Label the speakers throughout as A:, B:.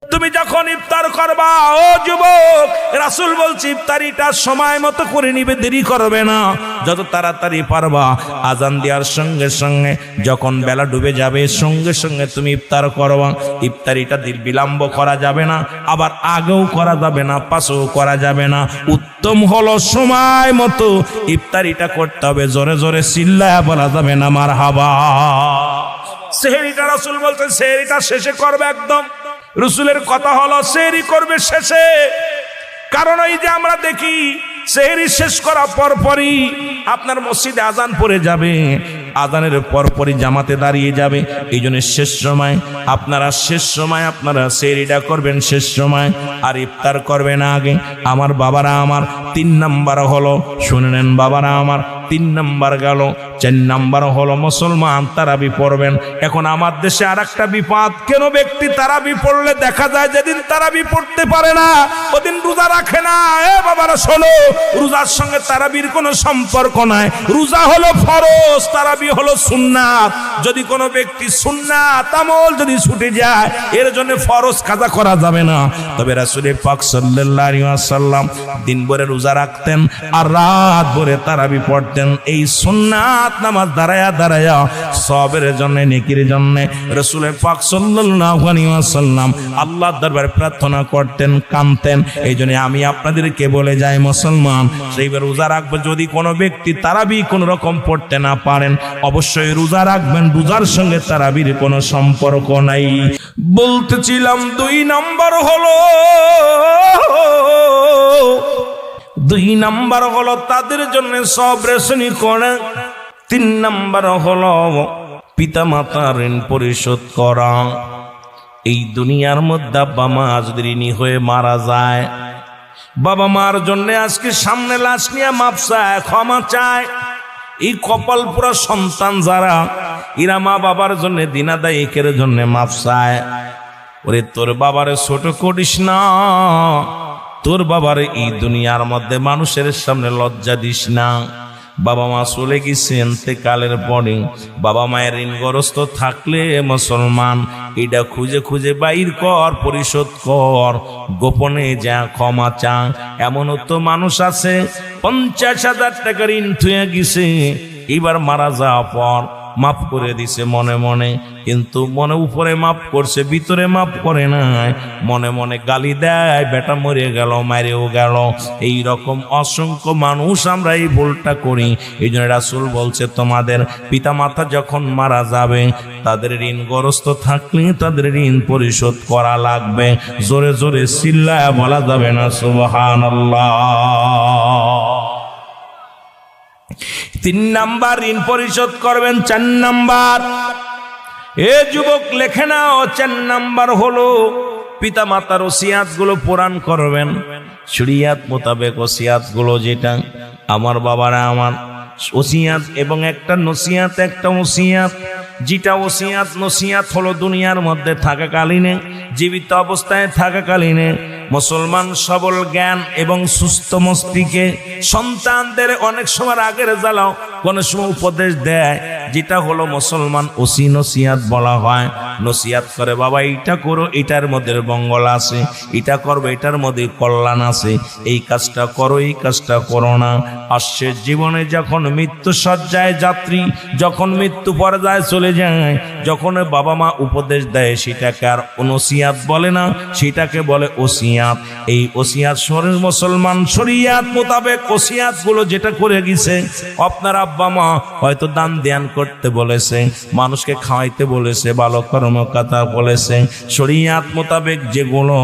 A: তুমি যখন ইফতার করবা ও যুবক, রাসূল বলছে ইফতারিটা সময় মতো করে নিবে, দেরি করবে না, যত তাড়াতাড়ি পারবা। আজান দেওয়ার সঙ্গে সঙ্গে যখন বেলা ডুবে যাবে সঙ্গে সঙ্গে তুমি ইফতার করবা। ইফতারিটা বিলম্ব করা যাবে না, আবার আগেও করা যাবে না, পাশেও করা যাবে না। উত্তম হলো সময় মতো ইফতারিটা করতে হবে, জোরে জোরে চিল্লায়া বলা যাবে না মারহাবা। সেহরিটা রাসূল বলছেন সেহরিটা শেষে করবে একদম। রসুলের কথা হলো সেহরি করবে শেষে, কারণ এই যে আমরা দেখি সেহরি শেষ করার পরপরই আপনার মসজিদে আজান পড়ে যাবে, আজানের পরপরই জামাতে দাঁড়িয়ে যাবে। এই জন্য শেষ সময় আপনারা সেহরিটা করবেন শেষ সময়, আর ইফতার করবেন আগে। আমার বাবারা আমার 3 নাম্বার হলো, শুনে নেন বাবারা আমার, 3 নাম্বার গেল। 4 নাম্বার হলো মুসলমান তারাবি পড়বেন। এখন আমার দেশে আর একটা বিপদ, কেন ব্যক্তি তারাবি পড়লে দেখা যায় যেদিন তারাবি পড়তে পারে না ওদিন রোজা রাখে না। এ বাবারা শোনো, রোজার সঙ্গে তারাবির কোনো সম্পর্ক নাই। রোজা হলো ফরজ, তারাবি হলো সুন্নাত। যদি কোনো ব্যক্তি সুন্নাত আমল যদি ছুটে যায় এর জন্য ফরজ কাজা করা যাবে না। তবে রাসূল পাক সাল্লাল্লাহু আলাইহি ওয়াসাল্লাম দিন ভরে রোজা রাখতেন আর রাত ভরে তারাবি পড়তেন। এই সুন্নাত নামাজ দাঁড়ায়া সবের জন্য, নেকির জন্য রাসূল পাক সাল্লাল্লাহু আলাইহি ওয়াসাল্লাম আল্লাহর দরবারে প্রার্থনা করতেন, কাঁদতেন। এই জন্য আমি আপনাদেরকে বলে যাই মুসলমান, সেইবার রোজা রাখবে। যদি কোনো ব্যক্তি তারাবি কোন রকম পড়তে না পারেন অবশ্যই রোজা রাখবেন, রোজার সঙ্গে তারাবির কোনো সম্পর্ক নাই। বলতেছিলাম 2 নাম্বার হলো, 2 নাম্বার হলো তাদের জন্য সবর শ্রেণী করে। 3 নাম্বার হলো পিতা মাতার ঋণ পরিশোধ করা। এই দুনিয়ার মধ্যে বাবা মা যদি ঋণী হয়ে মারা যায়, বাবা মার জন্য আজকে সামনে লাশ নিয়ে মাপ চায়, ক্ষমা চায়। এই কপাল পুরা সন্তান যারা, এরা মা বাবার জন্য দিনাদায়িকের জন্য মাপ চায়। ওরে তোর বাবারে ছোট করিস না, তোর বাবারে এই দুনিয়ার মধ্যে মানুষের সামনে লজ্জা দিস না। বাবা মা চলে গেছে ইন্তেকালের পরে, বাবা মায়ের ঋণগ্রস্ত থাকলে মুসলমান এটা খুঁজে খুঁজে বাইর কর, পরিশোধ কর, গোপনে যা ক্ষমা চা। এমনও তো মানুষ আছে 50,000 টাকা ঋণ থুয়ে গেছে, এবার মারা যাওয়ার পর মাফ করে দিছে মনে মনে, কিন্তু মনে উপরে মাফ করছে, ভিতরে মাফ করে নাই। মনে মনে গালি দেয়, বেটা মরে গেল, মারেও গেল। এই রকম অসংখ্য মানুষ আমরা এই ভুলটা করি। এই জন্য রাসূল বলছে তোমাদের পিতা মাতা যখন মারা যাবে তাদের ঋণগ্রস্ত থাকলে তাদের ঋণ পরিশোধ করা লাগবে। জোরে জোরে চিল্লায়া বলা যাবে না সুবহানাল্লাহ। 3 নাম্বার ঋণ পরিশোধ করবেন। 4 নাম্বার, এ যুবক লেখে নাও, 4 নাম্বার হলো পিতা মাতার ওসিয়াত গুলো পূরণ করবেন। শরীয়ত মোতাবেক ওসিয়াত গুলো, যেটা আমার বাবারা আমার ওসিয়াত এবং একটা নসিয়াত, একটা ওসিয়াত। যেটা ওসিয়াত নসিয়াত হলো দুনিয়ার মধ্যে থাকাকালীনে, জীবিত অবস্থায় থাকাকালীনে মুসলমান সবল জ্ঞান এবং সুস্থ মস্তিষ্কে সন্তানদের অনেক সময় আগের জ্বালাও কোন সময় উপদেশ দেয়, যেটা হলো মুসলমান ওসি নসিয়াত বলা হয়। নসিয়াত করে বাবা এইটা করো, এটার মধ্যে মঙ্গল আছে, এটা করবে এটার মধ্যে কল্যাণ আছে, এই কাজটা করো, এই কাজটা করো না। আসছে জীবনে যখন মৃত্যু সজ্জায় যাত্রী, যখন মৃত্যু পর্যায়ে চলে যায়, যখন বাবা মা উপদেশ দেয় সেটাকে আর নসিয়াত বলে না, সেটাকে বলে ওসিয়াত। এই ওসিয়াত শরীর মুসলমান শরীয়ত মোতাবেক ওসিয়াত গুলো যেটা করে গেছে, আপনার আব্বা মা হয়তো দান ধ্যান করতে বলেছে, মানুষকে খাওয়াইতে বলেছে, ভালো কর্মকর্তা বলেছে, শরীয়ত মোতাবেক যেগুলো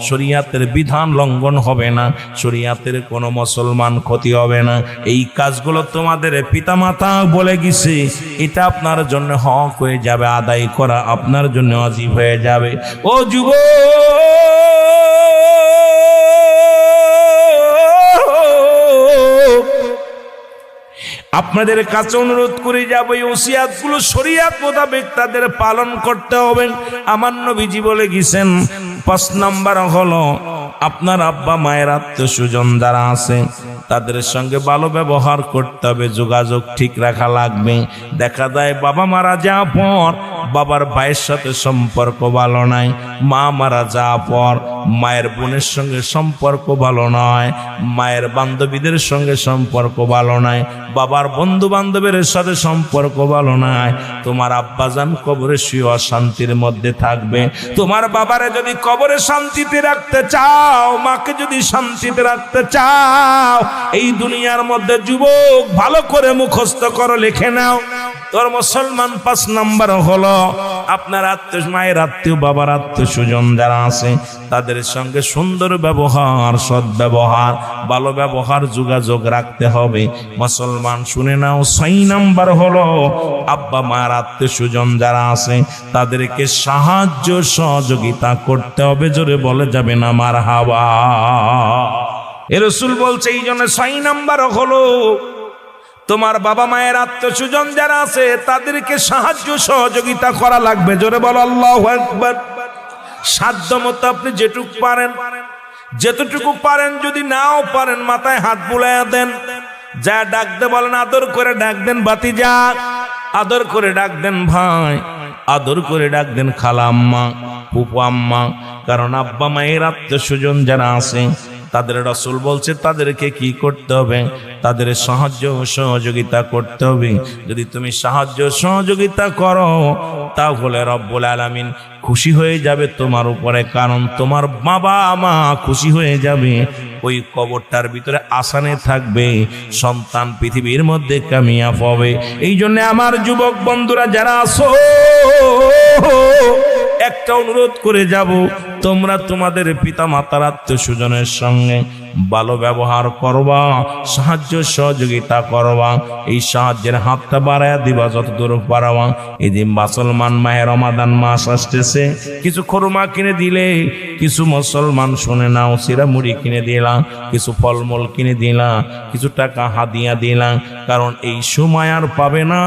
A: শরীয়তের বিধান লঙ্ঘন হবে না, শরীয়তের কোনো মুসলমান ক্ষতি হবে না, এই কাজগুলো তোমাদের পিতামাতা বলে গেছে, এটা আপনার জন্য হক হয়ে যাবে, আদায় করা আপনার জন্য ওয়াজিব হয়ে যাবে। ও যুবক, আপনাদের কাছে অনুরোধ করে যাবো, এই ওসিয়াতগুলো শরীয়ত মোতাবেক তাদের পালন করতে হবে। আমার নবীজি বলে গেছেন 5 নাম্বার হলো আপনার আব্বা মায়ের আত্মীয় স্বজন যারা আছে তাদের সঙ্গে ভালো ব্যবহার করতে হবে, যোগাযোগ ঠিক রাখা লাগবে। দেখা যায় বাবা মারা যাওয়ার পর বাবার ভাইয়ের সাথে সম্পর্ক ভালো নাই, মা মারা যাওয়ার পর মায়ের বোনের সঙ্গে সম্পর্ক ভালো নয়, মায়ের বান্ধবীদের সঙ্গে সম্পর্ক ভালো নয়, বাবার বন্ধু বান্ধবের সাথে সম্পর্ক ভালো নয়, তোমার আব্বাজান কবরে শুয়ে শান্তির মধ্যে থাকবে। তোমার বাবারে যদি কবরে শান্তিতে রাখতে চাও, মাকে যদি শান্তিতে রাখতে চাও, এই দুনিয়ার মধ্যে যুবক ভালো করে মুখস্থ করো, লিখে নাও। তোর মুসলমান 5 নাম্বার হলো আপনার আত্মীয়, মায়ের আত্মীয়, বাবার আত্মীয় স্বজন যারা আছে তাদের সঙ্গে সুন্দর ব্যবহার, সৎ ব্যবহার, ভালো ব্যবহার, যোগাযোগ রাখতে হবে। মুসলমান শুনে নাও, 6 নাম্বার হলো আব্বা মায়ের আত্মীয় স্বজন যারা আছে তাদেরকে সাহায্য সহযোগিতা করতে হবে। জোরে বলে যাবে না মারহাবা। রাসূল বলছে এই জন্য 6 নাম্বার হলো তোমার বাবা মায়ের আত্মীয় স্বজন যারা আছে তাদেরকে সাহায্য সহযোগিতা করা লাগবে। জোরে বলো আল্লাহু আকবার। সাধ্য মতো আপনি যেটুকু পারেন, যতটুকু পারেন, যদি নাও পারেন মাথায় হাত বুলাইয়া দেন, যা ডাকতে বলেন আদর করে ডাক দেন ভাতিজা, আদর করে ডাক দেন ভাই, আদর করে ডাক দেন খালা আম্মা, ফুপু আম্মা। কারণ আব্বা মায়ের আত্মীয় স্বজন যারা আছে তাদের রাসূল বলছে তাদেরকে কি করতে হবে? তাদের সাহায্য সহযোগিতা করতে হবে। যদি তুমি সাহায্য সহযোগিতা করো তাহলে রব্বুল আলামিন খুশি হয়ে যাবে তোমার উপরে। কারণ তোমার বাবা মা খুশি হয়ে যাবে, ওই কবরটার ভিতরে আসানে থাকবে, সন্তান পৃথিবীর মধ্যে কামিয়াব হবে। এই জন্য আমার যুবক বন্ধুরা যারা আছো, একটা অনুরোধ করে যাব, তোমরা তোমাদের পিতা মাতার আত্মীয় স্বজনের সঙ্গে ভালো ব্যবহার করবা, সাহায্য সহযোগিতা করবা, এই সাহায্যের হাতটা বাড়ায়া দিবা যতদূর পারবা। এই যে মুসলমান মাহে রমাদান মাস আসতেছে, কিছু খুরমা কিনে দিলে, কিছু মুসলমান শুনে নাও সিরা মুড়ি কিনে দিলাম, কিছু ফলমূল কিনে দিলাম, কিছু টাকা হাদিয়া দিলাম। কারণ এই সময় আর পাবে না।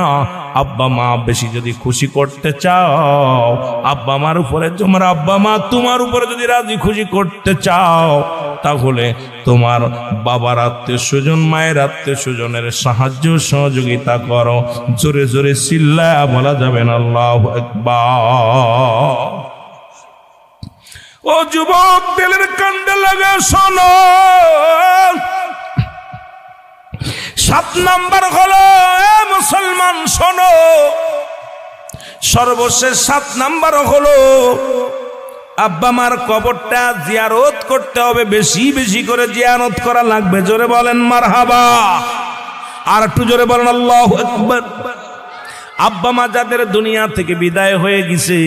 A: আব্বা মা বেশি যদি খুশি করতে চাও, আব্বা মার উপরে তোমার আব্বা মা তোমার উপরে যদি রাজি খুশি করতে চাও, তাহলে তোমার বাবার আত্মীয় স্বজন, মায়ের আত্মীয় স্বজনের সাহায্য সহযোগিতা করো। জোরে জোরে চিল্লায়া বলা যাবে না আল্লাহু আকবার। ও যুবক, দিলের কান্দে লাগা শোনো, 7 নাম্বার হলো মুসলমান শোনো, সর্বশেষ 7 নাম্বার হলো আব্বা মার কবরটা জিয়ারত করতে হবে, বেশি বেশি করে জিয়ারত করা লাগবে। জোরে বলেন মারহাবা। আর একটু জোরে বলেন আল্লাহু আকবার। আব্বা মা যাদের দুনিয়া থেকে বিদায় হয়ে গেছে,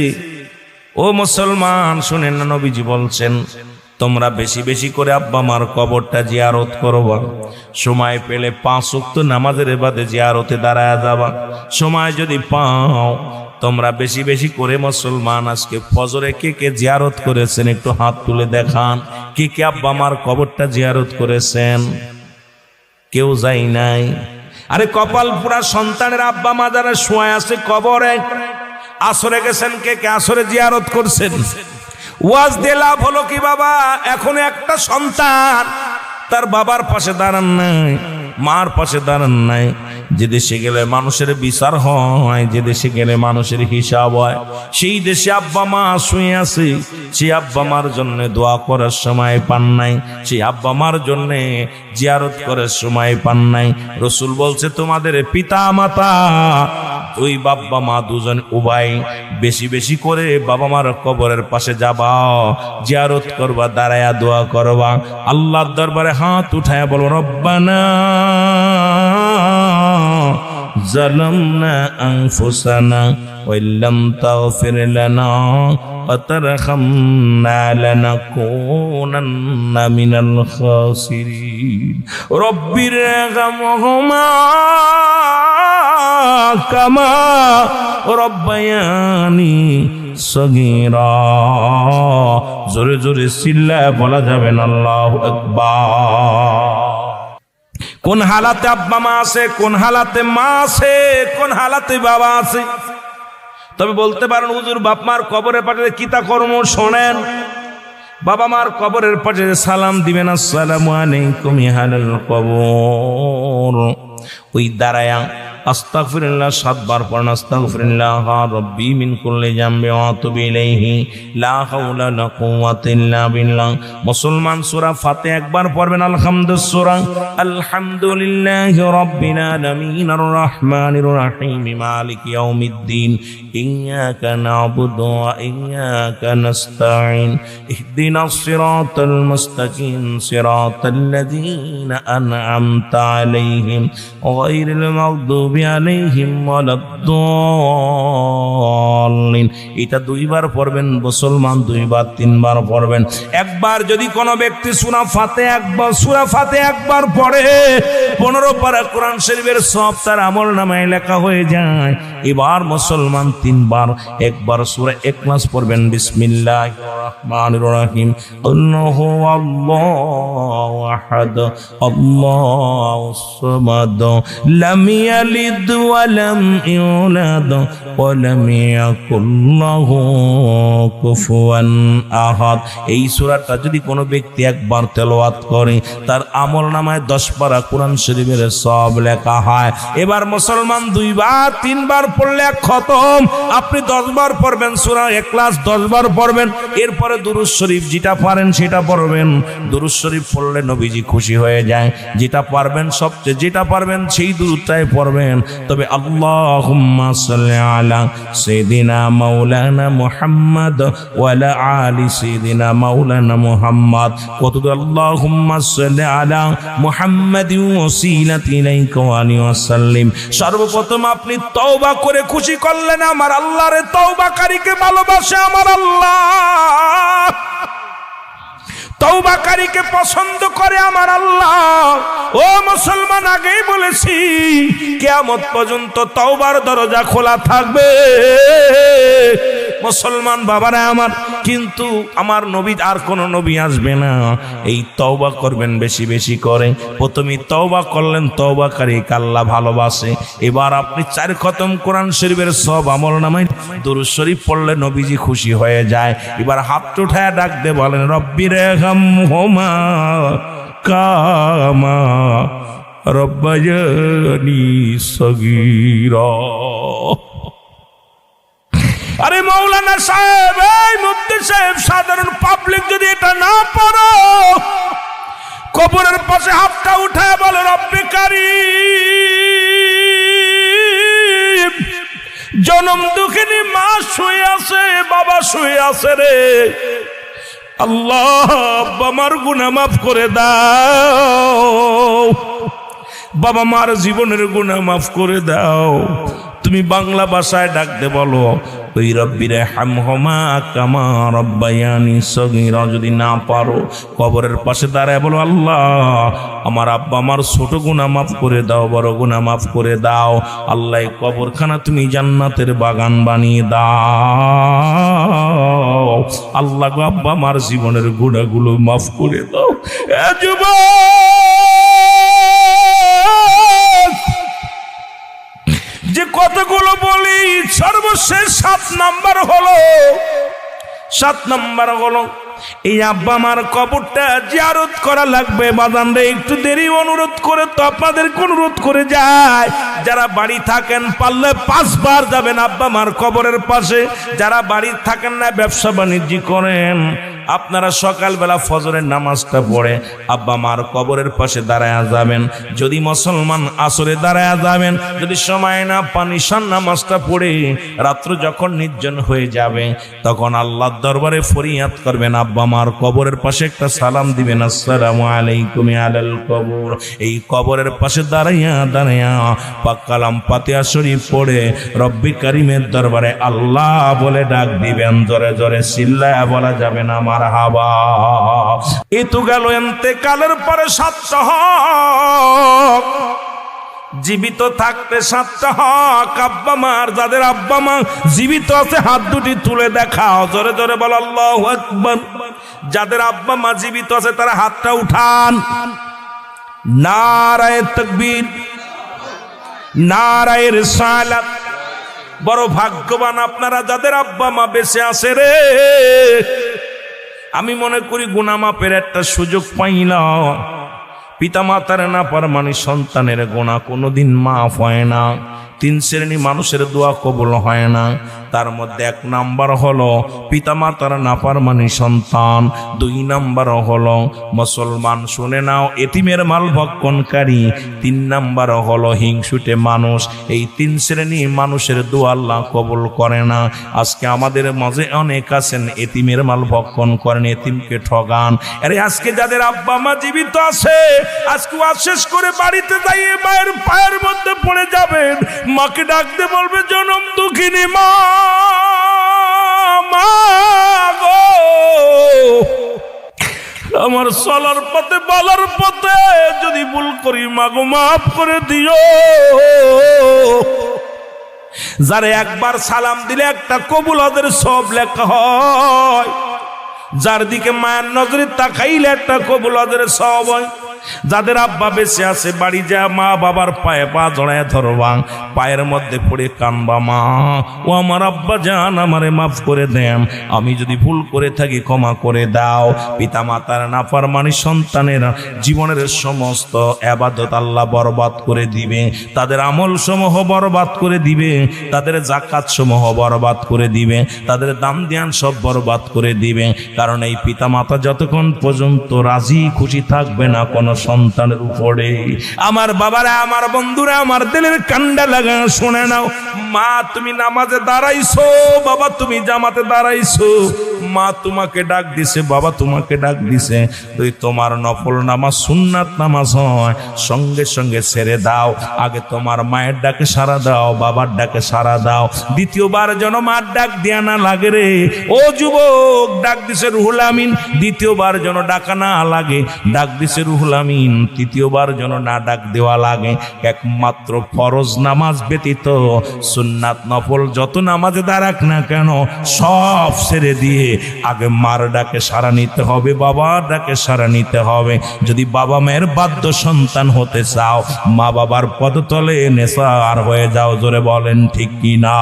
A: ও মুসলমান শুনেন না, নবীজি বলছেন তোমরা বেশি বেশি করে আব্বা মার কবরটা জিয়ারত করবা। সময় পেলে 5 ওয়াক্ত নামাজের ইবাদতে জিয়ারতে দাঁড়ায়া যাবা। সময় যদি পাও তোমরা বেশি বেশি করে মুসলমান, আজকে ফজরে কে কে জিয়ারত করেছেন একটু হাত তুলে দেখান। কে কে আব্বা মার কবরটা জিয়ারত করেছেন? কেউ যাই নাই। আরে কপাল পুরা সন্তানের আব্বা মা যারা শুয়ে আছে কবরে, আসরে গেছেন, কে কে আসরে জিয়ারত করছেন? ওয়াজ দিয়ে লাভ হলো কি বাবা? এখন একটা সন্তান তার বাবার পাশে দাঁড়ান নাই, মার পাশে দাঁড়ান নাই। যে দেশে গেলে মানুষের বিচার হয়, যে দেশে গেলে মানুষের হিসাব হয়, সেই দেশে আব্বা মা শুয়ে আছে, সেই আব্বা মার জন্য দোয়া করার সময় পান নাই, সেই আব্বা মার জন্য জিয়ারত করার সময় পান নাই। রাসূল বলছে তোমাদের পিতা মাতা, ওই বাবা মা দুজন উভয় বেশি বেশি করে বাবা মার কবরের পাশে যাবা, জিয়ারত করবা, দাঁড়ায়া দোয়া করবা, আল্লাহর দরবারে হাত উঠায়া বলো রব্বানা জালামনা আনফুসানা ওয়া ইল্লাম তাগফির লানা ওয়া তারহামনা লানাকুনান্না মিনাল খাসিরিন। রব্বিরহামহুমা কামা রব্বায়ানি সগীরা। জোরে জোরে চিল্লায় বলা যাবে না আল্লাহু আকবার। কোন হালাতে আব্বা মা আছে, কোন হালাতে মা আছে, কোন হালাতে বাবা আছে। তবে বলতে পারেন হুজুর বাপ মার কবরের পাশে কিতা কর্ম শোনেন। বাবা মার কবরের পাশে সালাম দিবেন, আসসালামু আলাইকুম ইহালাল কবর। ওই দাঁড়ায়া আস্তাগফিরুল্লাহ 7 বার পড়েন, আস্তাগফিরুল্লাহ রাব্বি মিন কুল্লি জামবি ওয়া আতুবু ইলাইহি লা হাওলা ওয়ালা কুওয়াতা ইল্লা বিল্লাহ। মুসলমান সূরা ফাতিহা একবার পড়বেন, আলহামদুলিল্লাহ সূরা আলহামদুলিল্লাহি রাব্বিল আলামিন আর রহমানির রহিম মালিকি ইয়াউমিদ্দিন ইয়্যাকা না'বুদু ওয়া ইয়্যাকা নাস্তাঈন ইহদিনাস সিরাতাল মুস্তাকিম সিরাতাল লাযীনা আন'আমতা আলাইহিম গায়রিল মাগদুবি আলাইহিম ওয়ালাদ-দাল্লিন। এটা 2 বার পড়বেন মুসলমান, 2 বার 3 বার পড়বেন। একবার যদি কোনো ব্যক্তি সূরা ফাতিহা একবার পড়ে 15 পারা কোরআন শরীফের সব তার আমলনামায় লেখা হয়ে যায়। এবার মুসলমান 3 বার, একবার সূরা ইখলাস পড়বেন, বিসমিল্লাহির রহমানির রহিম আল্লাহু আল্লাহু আহাদ আল্লাহুস সামাদ লাম ইয়ালিদ ওয়া লাম ইউলাদ ওয়া লাম ইয়াকুল লাহু কুফুয়ান আহাদ। এই সূরাটা যদি কোনো ব্যক্তি একবার তেলাওয়াত করে তার আমলনামায় 10 পারা কোরআন শরীফের সব লেখা হয়। এবার মুসলমান 2 বার 3 বার পড়লে খতম। আপনি 10 বার পড়বেন সূরা ইখলাস, 10 বার পড়বেন, এরপরে দুরূদ শরীফ যেটা পারেন সেটা পড়বেন। দুরূদ শরীফ পড়লে নবীজি খুশি হয়ে যায়। যেটা পারবেন সবচেয়ে যেটা পারবেন সেই দুরূদটাই পড়বেন। তবে আল্লাহুম্মা সাল্লি আলা সাইয়্যিদিনা মাওলানা মুহাম্মদ ওয়া আলা আলি সাইয়্যিদিনা মাওলানা মুহাম্মদ। কতদূর আল্লাহুম্মা সাল্লি আলা মুহাম্মাদিন ওয়াসিলাতি ইলাইকা ওয়া আলিহি ওয়াসাল্লিম। সর্বপ্রথম আপনি তওবা করে খুশি করলেন আমার আল্লাহ রে, তওবাকারীকে ভালোবাসে আমার আল্লাহ, তওবাকারীকে পছন্দ করে আমার আল্লাহ। ও মুসলমান, আগেই বলেছি কিয়ামত পর্যন্ত তওবার দরজা খোলা থাকবে মুসলমান বাবারা আমার। কিন্তু আমার নবী আর কোন নবী আসবে না। এই তওবা করবেন বেশি বেশি করে। প্রথমে তওবা করলেন, তওবাকারীকে আল্লাহ ভালোবাসে। এবার আপনি 4 খতম কোরআন শরীফের সব আমলনামায় দুরূদ শরীফ পড়লে নবীজি খুশি হয়ে যায়। এবার হাত উঠায় ডাক দে বলেন রব্বিরহামহুমা কামা রব্বায়ানি সগীরা। আরে মৌলানা সাহেব, এই মুফতি সাহেব, সাধারণ পাবলিক যদি এটা না পড়ো, কবরের পাশে হাতটা উঠায় বলে রব্বে কারীম, জনম দুঃখিনী মা শুয়ে আছে, বাবা শুয়ে আছে রে আল্লাহ, আব্বা মার গুনাহ মাফ করে দাও, বাবা মার জীবনের গুনাহ মাফ করে দাও। তুমি বাংলা ভাষায় ডাক দে বলো ওই রব্বিরহামহুমা কামা রব্বায়ানি সগীরা। যদি না পারো কবরের পাশে দাঁড়ায় বলো আল্লাহ আমার আব্বা আমার ছোট গুনাহ মাফ করে দাও, বড় গুনাহ মাফ করে দাও। আল্লাহ কবরখানা তুমি জান্নাতের বাগান বানিয়ে দাও। আল্লাহ গো আব্বা আমার জীবনের গুনাহগুলো মাফ করে দাও। এ যে কতগুলো বলি, সর্বশেষ 7 নাম্বার হলো এই আব্বা মার কবরটা জিয়ারত করা লাগবে। বাজান রে একটু দেরি অনুরোধ করে তো আপনাদেরকে অনুরোধ করে যায়, যারা বাড়ি থাকেন পারলে 5 বার যাবেন আব্বা মার কবরের পাশে। যারা বাড়ি থাকেন না, ব্যবসা বাণিজ্য করেন, আপনারা সকালবেলা ফজরের নামাজটা পড়ে আব্বা মার কবরের পাশে দাঁড়ায়া যাবেন। যদি মুসলমান আসরে দাঁড়ায়া যাবেন, যদি সময় না পান ঈশান নামাজটা পড়ে রাত্র যখন নির্জন হয়ে যাবে তখন আল্লাহর দরবারে ফরিয়াদ করবেন, আব্বা মার কবরের পাশে একটা সালাম দিবেন, আসসালামু আলাইকুম আলাল কবর। এই কবরের পাশে দাঁড়াইয়া পাক কালাম ফাতিহা শরীফ পড়ে রব্বি কারীমের দরবারে আল্লাহ বলে ডাক দিবেন। জোরে জোরে চিল্লায়া বলা যাবে না মারহাবা। এ তো গেল ইন্তেকালের পরে 7টা হক, জীবিত থাকতে 7টা হক আব্বা মার। যাদের আব্বা মা জীবিত আছে হাত দুটি তুলে দেখাও, জোরে জোরে বলো আল্লাহু আকবার। যাদের আব্বা মা জীবিত আছে তারা হাতটা উঠান। নারায়ে তাকবীর, নারায়ে রিসালাত। বড় ভাগ্যবান আপনারা যাদের আব্বা মা বেঁচে আছে রে। আমি মনে করি গুনাহ মাপের একটা সুযোগ পাইলাম। পিতা মাতার না পারমানি সন্তানের গুনাহ কোনোদিন মাফ হয় না। তিন শ্রেণী মানুষের দোয়া কবুল হয় না। তার মধ্যে এক নাম্বার হলো পিতামাতার নাফরমানি সন্তান, দুই নাম্বার হলো মুসলমান, শুনে নাও, এতিমের মাল ভক্ষণকারী, তিন নাম্বার হলো হিংসুটে মানুষ। এই তিন শ্রেণী মানুষের দোয়া আল্লাহ কবুল করে না। আজকে আমাদের মাঝে অনেক আছেন এতিমের মাল ভক্ষণ করেন, এতিমকে ঠগান। আরে আজকে যাদের আব্বা মা জীবিত আছে, আজকে শেষ করে বাড়িতে যাইয়ে মায়ের পায়ের মধ্যে পড়ে যাবেন, মাকে ডাকতে বলবে জনম দুঃখিনী মা, মা গো, আমার চলার পথে বলার পথে যদি ভুল করি মাগো মাফ করে দিও। যারে একবার সালাম দিলে একটা কবুল হজের সব লেখা হয়, যার দিকে মায়ের নজরে তাকাইলে একটা কবুল হজের সব হয়। যাদের আব্বা বেঁচে আছে, বাড়ি যা মা বাবার পায়ে পা জড়ায় ধরবা, পায়ের মধ্যে পড়ে কানবা, মা ও আমার আব্বা জান, আমারে মাফ করে দেন, আমি যদি ভুল করে থাকি ক্ষমা করে দাও। পিতা মাতার নাফরমানি সন্তানের জীবনের সমস্ত ইবাদত আল্লাহ বরবাদ করে দিবে, তাদের আমল সমূহ বরবাদ করে দিবে, তাদের যাকাত সমূহ বরবাদ করে দিবে, তাদের দান ধ্যান সব বরবাদ করে দিবে। কারণ এই পিতা মাতা যতক্ষণ পর্যন্ত রাজি খুশি থাকবে না কোনো সন্তানের উপরে, আমার বাবারা, আমার বন্ধুরা, আমার দিলের কান্ডা লাগা শুনে নাও, মা তুমি নামাজে দাঁড়াইছো, বাবা তুমি জামাতে দাঁড়াইছো, মা তোমাকে ডাক দিছে, বাবা তোমাকে ডাক দিছে, তুই তোমার নফল নামাজ সুন্নাত নামাজ হয় সঙ্গে সঙ্গে ছেড়ে দাও, আগে তোমার মায়ের ডাকে সাড়া দাও, বাবার ডাকে সাড়া দাও, দ্বিতীয়বার যেন মার ডাক দেয়া না লাগে রে। ও যুবক, ডাক দিছে রুহুল আমিন, দ্বিতীয়বার যেন ডাকা না লাগে, ডাক দিছে রুহুল আমিন, তৃতীয়বার যেন না ডাক দেওয়া লাগে। একমাত্র ফরজ নামাজ ব্যতীত সুন্নাত নফল যত নামাজে দাঁড়াক না কেন সব ছেড়ে দিয়ে আগে মার ডাকে সাড়া নিতে হবে, বাবার ডাকে সাড়া নিতে হবে। যদি বাবা মায়ের বাধ্য সন্তান হতে চাও, মা বাবার পদতলে নেশার হয়ে যাও। জোরে বলেন ঠিক কি না?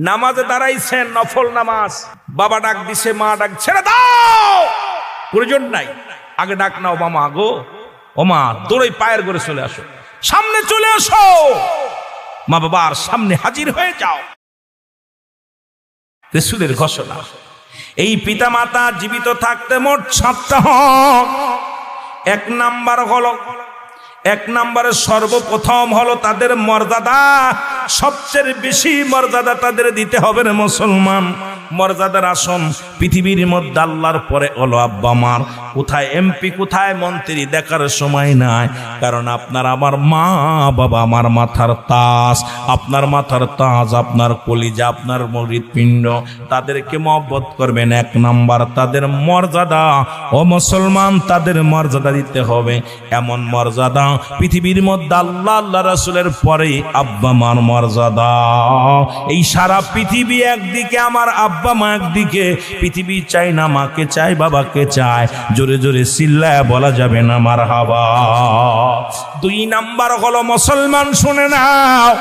A: নামাজে দাঁড়াইছেন, নফল নামাজ, বাবা ডাক দিছে, মা ডাক, ছেড়ে দাও, প্রয়োজন নাই, আগে ডাক নাও, মামা গো, ও মা, দৌড়ে পায়ের করে চলে আসো, সামনে চলে আসো, মা বাবার সামনে হাজির হয়ে যাও। রাসূলের ঘোষণা, এই পিতা মাতা জীবিত থাকতে মোট 7টা হক। এক নাম্বারে সর্বপ্রথম হলো তাদের মর্যাদা, সবচেয়ে বেশি মর্যাদা তাদের দিতে হবে রে মুসলমান। মর্যাদার আসন পৃথিবীর মধ্যে আল্লাহর পরে হলো আব্বা মার। কোথায় এমপি, কোথায় মন্ত্রী দেখার সময় নাই, কারণ আপনার আমার মা বাবা আমার মাথার তাজ, আপনার মাথার তাজ, আপনার কলিজা, আপনার হৃৎপিণ্ড, তাদেরকে মহব্বত করবেন। এক নাম্বার তাদের মর্যাদা, ও মুসলমান, তাদের মর্যাদা দিতে হবে। এমন মর্যাদা পৃথিবীর মধ্যে আল্লাহ আল্লাহ রাসূলের পরে আব্বা মার মর্যাদা। এই সারা পৃথিবী একদিকে, আমার আব্বা মা একদিকে, পৃথিবী চাই না মাকে চাই, বাবাকে চায়, জোরে জোরে চিল্লায় বলা যাবে না মারহাবা। 2 নাম্বার হলো মুসলমান, শুনে নাও,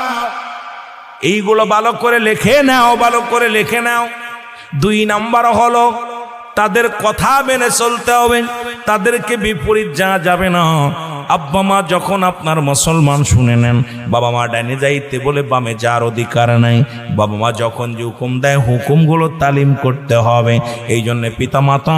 A: এইগুলো ভালো করে লিখে নাও, ভালো করে লিখে নাও। 2 নাম্বার হলো তাদের কথা মেনে চলতে হবে, তাদেরকে বিপরীত যাওয়া যাবে না। আব্বা মা যখন আপনার মুসলমান, শুনে নেন, বাবা মা ডাইনে যাইতে বলে বামে যাওয়ার অধিকার নাই। বাবা মা যখন যে হুকুম দেয়, হুকুমগুলো তালিম করতে হবে। এই জন্য পিতা মাতা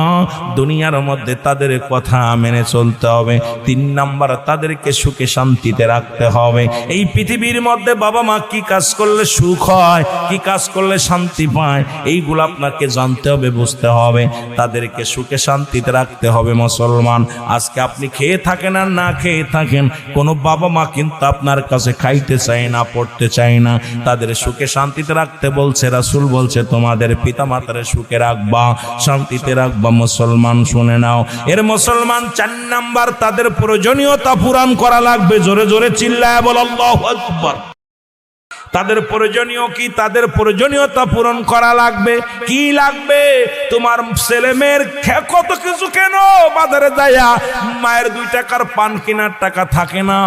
A: দুনিয়ার মধ্যে তাদের কথা মেনে চলতে হবে। 3 নাম্বার তাদেরকে সুখে শান্তিতে রাখতে হবে। এই পৃথিবীর মধ্যে বাবা মা কি কাজ করলে সুখ হয়, কি কাজ করলে শান্তি পায়, এইগুলো আপনাকে জানতে হবে, বুঝতে হবে। তাদেরকে সুখে শান্তিতে রাখতে হবে মুসলমান। আজকে আপনি খেয়ে থাকেন আর না খেয়ে থাকেন, কোনো বাবা মা কিন্তু আপনার কাছে খাইতে চায় না, পড়তে চায় না। তাদের সুখে শান্তিতে রাখতে বলছে রাসূল, বলছে তোমাদের পিতা মাতার সুখে রাখবা, শান্তিতে রাখবা। মুসলমান শুনে নাও, এর মুসলমান 4 নাম্বার তাদের প্রয়োজনীয়তা পূরণ করা লাগবে। জোরে জোরে চিল্লায় বল আল্লাহু আকবার। তাদের প্রয়োজনীয় কি? তাদের প্রয়োজনীয়তা পূরণ করা লাগবে। কি লাগবে? তোমার ছেলে মেয়ের কত কিছু, কেন বাজারে যায়া মায়ের 2 টাকার পান কেনার টাকা থাকে না,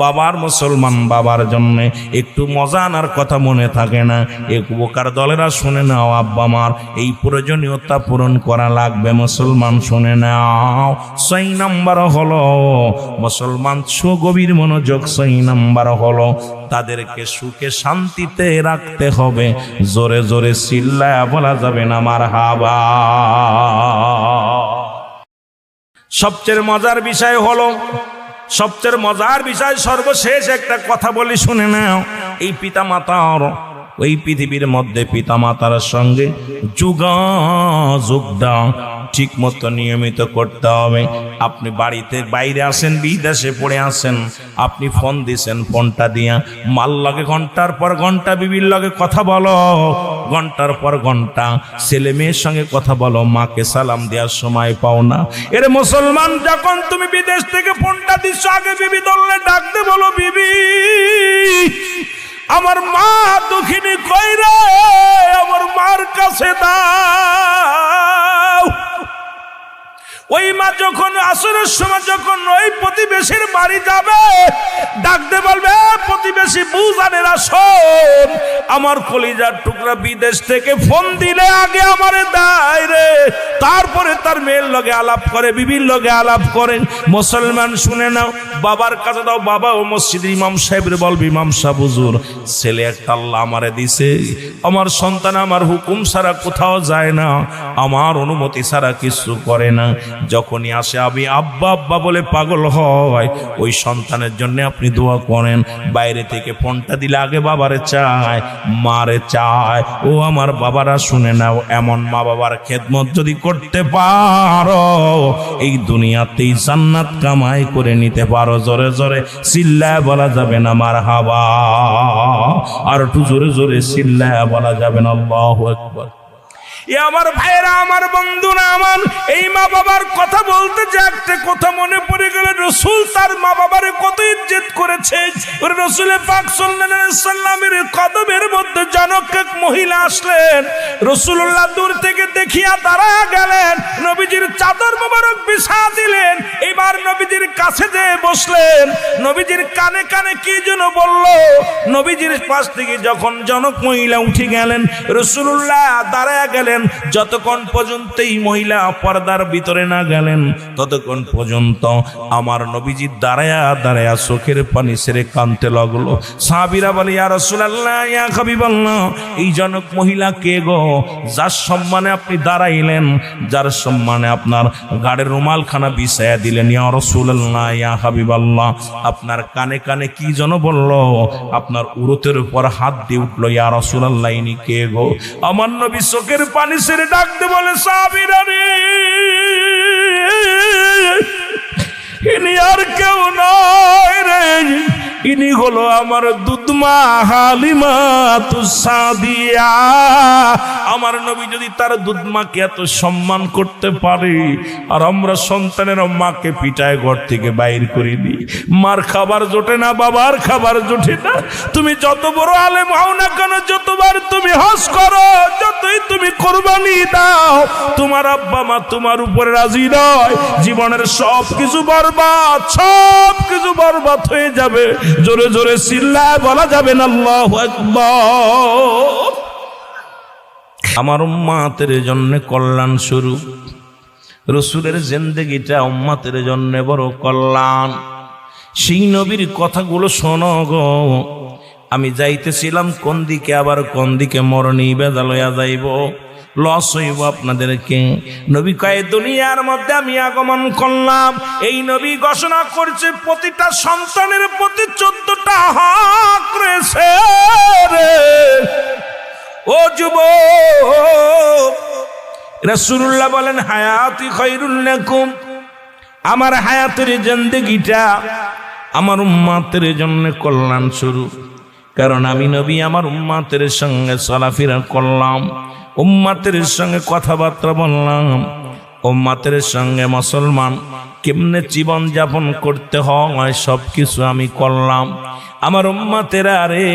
A: বাবার মুসলমান বাবার জন্য একটু মজা আনার কথা মনে থাকে না। এক উপকার দলেরা শুনে নাও, আব্বা মার এই প্রয়োজনীয়তা পূরণ করা লাগবে। মুসলমান শুনে নাও। 6 নাম্বার হলো মুসলমান গভীর মনোযোগ। 6 নাম্বার হলো তাদেরকে সুখে শান্তিতে রাখতে হবে। জোরে জোরে চিল্লায়া বলা যাবে না মারহাবা। সবচেয়ে মজার বিষয় হলো, সবচেয়ে মজার বিষয় সর্বশেষ একটা কথা বলি, শুনে নাও। এই পিতা মাতার, ওই পৃথিবীর মধ্যে পিতা মাতার সঙ্গে যোগাযোগটা ঠিক মতো নিয়মিত করতে হবে। আপনি বাড়িতে বাইরে আসেন, বিদেশে পড়ে আসেন, আপনি ফোন দিছেন, ফোনটা দিয়া মাল লগে ঘন্টার পর ঘন্টা বিবির লগে কথা বলো, ঘন্টার পর ঘন্টা ছেলে মেয়ের সঙ্গে কথা বলো, মাকে সালাম দেওয়ার সময় পাও না। এর মুসলমান, যখন তুমি বিদেশ থেকে ফোনটা দিচ্ছ, আগে বিবি ধরলে ডাকতে বলো, বিবি আমার মা দুঃখিনী কই রে, আমার মার কাছে দাও। ওই মা যখন আসরের সময় যখন ওই প্রতিবেশীর বাড়ি যাবে, ডাকতে বলবে, প্রতিবেশী বুঝানেরা শোন, আমার কলিজার টুকরা বিদেশ থেকে ফোন দিলে আগে আমারে দেয় রে, তারপরে তার মেয়ের লগে আলাপ করে, বিবির লগে আলাপ করেন। মুসলমান শুনে নাও, বাবার কাছে দাও, বাবা ও মসজিদের ইমাম সাহেবের বলবি, ইমাম সাহেব হুজুর, ছেলে একটা আল্লাহ আমারে দিছে, আমার সন্তান আমার হুকুম ছাড়া কোথাও যায় না, আমার অনুমতি ছাড়া কিছু করে না। যখনই আসে আমি আব্বা আব্বা বলে পাগল হয়, ওই সন্তানের জন্য আপনি দোয়া করেন। বাইরে থেকে ফোনটা দিলে আগে বাবারে চায়, মারে চায়। ও আমার বাবারা শুনে নাও, এমন মা বাবার খেদমত যদি করতে পারো, এই দুনিয়াতেই জান্নাত কামাই করে নিতে পারো। জোরে জোরে চিল্লায় বলা যাবে না মারহাবা, আর একটু জোরে জোরে চিল্লায় বলা যাবে না আল্লাহু আকবার। আমার ভাইরা, আমার বন্ধুরা, আমার এই মা বাবার কথা বলতে যে একটা কথা মনে পড়ে গেল, রসুল তার মা বাবারে কত ইজ্জত করেছে। রসুল পাক সাল্লাল্লাহু আলাইহি ওয়াসাল্লামের কদমের মধ্যে জনক এক মহিলা আসলেন, রসুল্লাহ দূর থেকে দেখিয়া দাঁড়ায়া গেলেন, নবীজির চাদর মোবারক বিছা দিলেন, এবার নবীজির কাছে যেয়ে বসলেন, নবীজির কানে কানে কি যেন বলল। নবীজির পাশ থেকে যখন জনক মহিলা উঠে গেলেন, রসুল্লাহ দাঁড়ায়া গেলেন। যতক্ষণ পর্যন্ত এই মহিলা পর্দার ভিতরে না গেলেন, ততক্ষণ পর্যন্ত আমার নবীজি দাঁড়ায়া দাঁড়ায়া চোখের পানি ছেড়ে কাঁদতে লাগলো। সাহাবীরা বলে, ইয়া রাসূলুল্লাহ, ইয়া হাবিবাল্লাহ, এই জনক মহিলা কে গো, যার সম্মানে আপনি দাঁড়াইলেন, যার সম্মানে আপনার গাড়ির রুমালখানা বিছায়া দিলেন, ইয়া রাসূলুল্লাহ, ইয়া হাবিবাল্লাহ, আপনার কানে কানে কি যেন বলল, আপনার উরুতের উপর হাত দিয়ে উঠলো, ইয়া রাসূলুল্লাহ, ইনি কে গো? আমার নবী চোখের পানি ছেড়ে ডাকতে বলে, সাহাবীরা রে, ইনি আর কেউ নয় রে, ইনি হলো আমার দুধমা হালিমাতুস সাদিয়া। আমার নবী যদি তার দুধমাকে এত সম্মান করতে পারে, আর আমরা সন্তানের মাকে পিটায় ঘর থেকে বাইর করে দিই, মার খাবার জোটে না, বাবার খাবার জোটে না। তুমি যত বড় আলেম হও না কেন, যতবার তুমি হজ করো, যতই তুমি কোরবানি দাও, তোমার আব্বা মা তোমার উপরে রাজি নয়, জীবনের সব কিছু বরবাদ, সব কিছু বরবাদ হয়ে যাবে। জোরে জোরে চিল্লায় বলা যাবে না আল্লাহু আকবার। আমার উম্মতের জন্য কল্যাণ শুরু, রসুলের জিন্দেগিটা উম্মতের জন্য বড় কল্যাণ। সেই নবীর কথাগুলো শোনো গো। আমি যাইতেছিলাম কোন দিকে, আবার কোন দিকে মরণী বেদা লইয়া যাইব, লস হইব আপনাদেরকে। নবী কয়, দুনিয়ার মধ্যে আমি আগমন করলাম, এই নবী ঘোষণা করছে প্রতিটা সন্তানের প্রতি 14টা হক রয়েছে রে। ও যুবক, রাসূলুল্লাহ বলেন, হায়াতি খায়রুল লাকুম, আমার হায়াতের জিন্দেগিটা আমার উম্মতের জন্য কল্যাণ শুরু। কারণ আমি নবী আমার উম্মতের সঙ্গে চলাফেরা করলাম, উম্মতের সঙ্গে কথাবার্তা বললাম, উম্মতের সঙ্গে মুসলমান কেমনে জীবন যাপন করতে হয় সব কিছু আমি করলাম। আমার উম্মতেরা রে,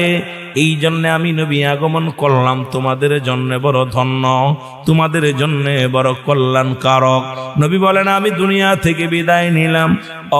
A: এই জন্য আমি নবী আগমন করলাম তোমাদের জন্য বড় ধন্য, তোমাদের জন্য বড় কল্যাণকারক। নবী বলেন আমি দুনিয়া থেকে বিদায় নিলাম,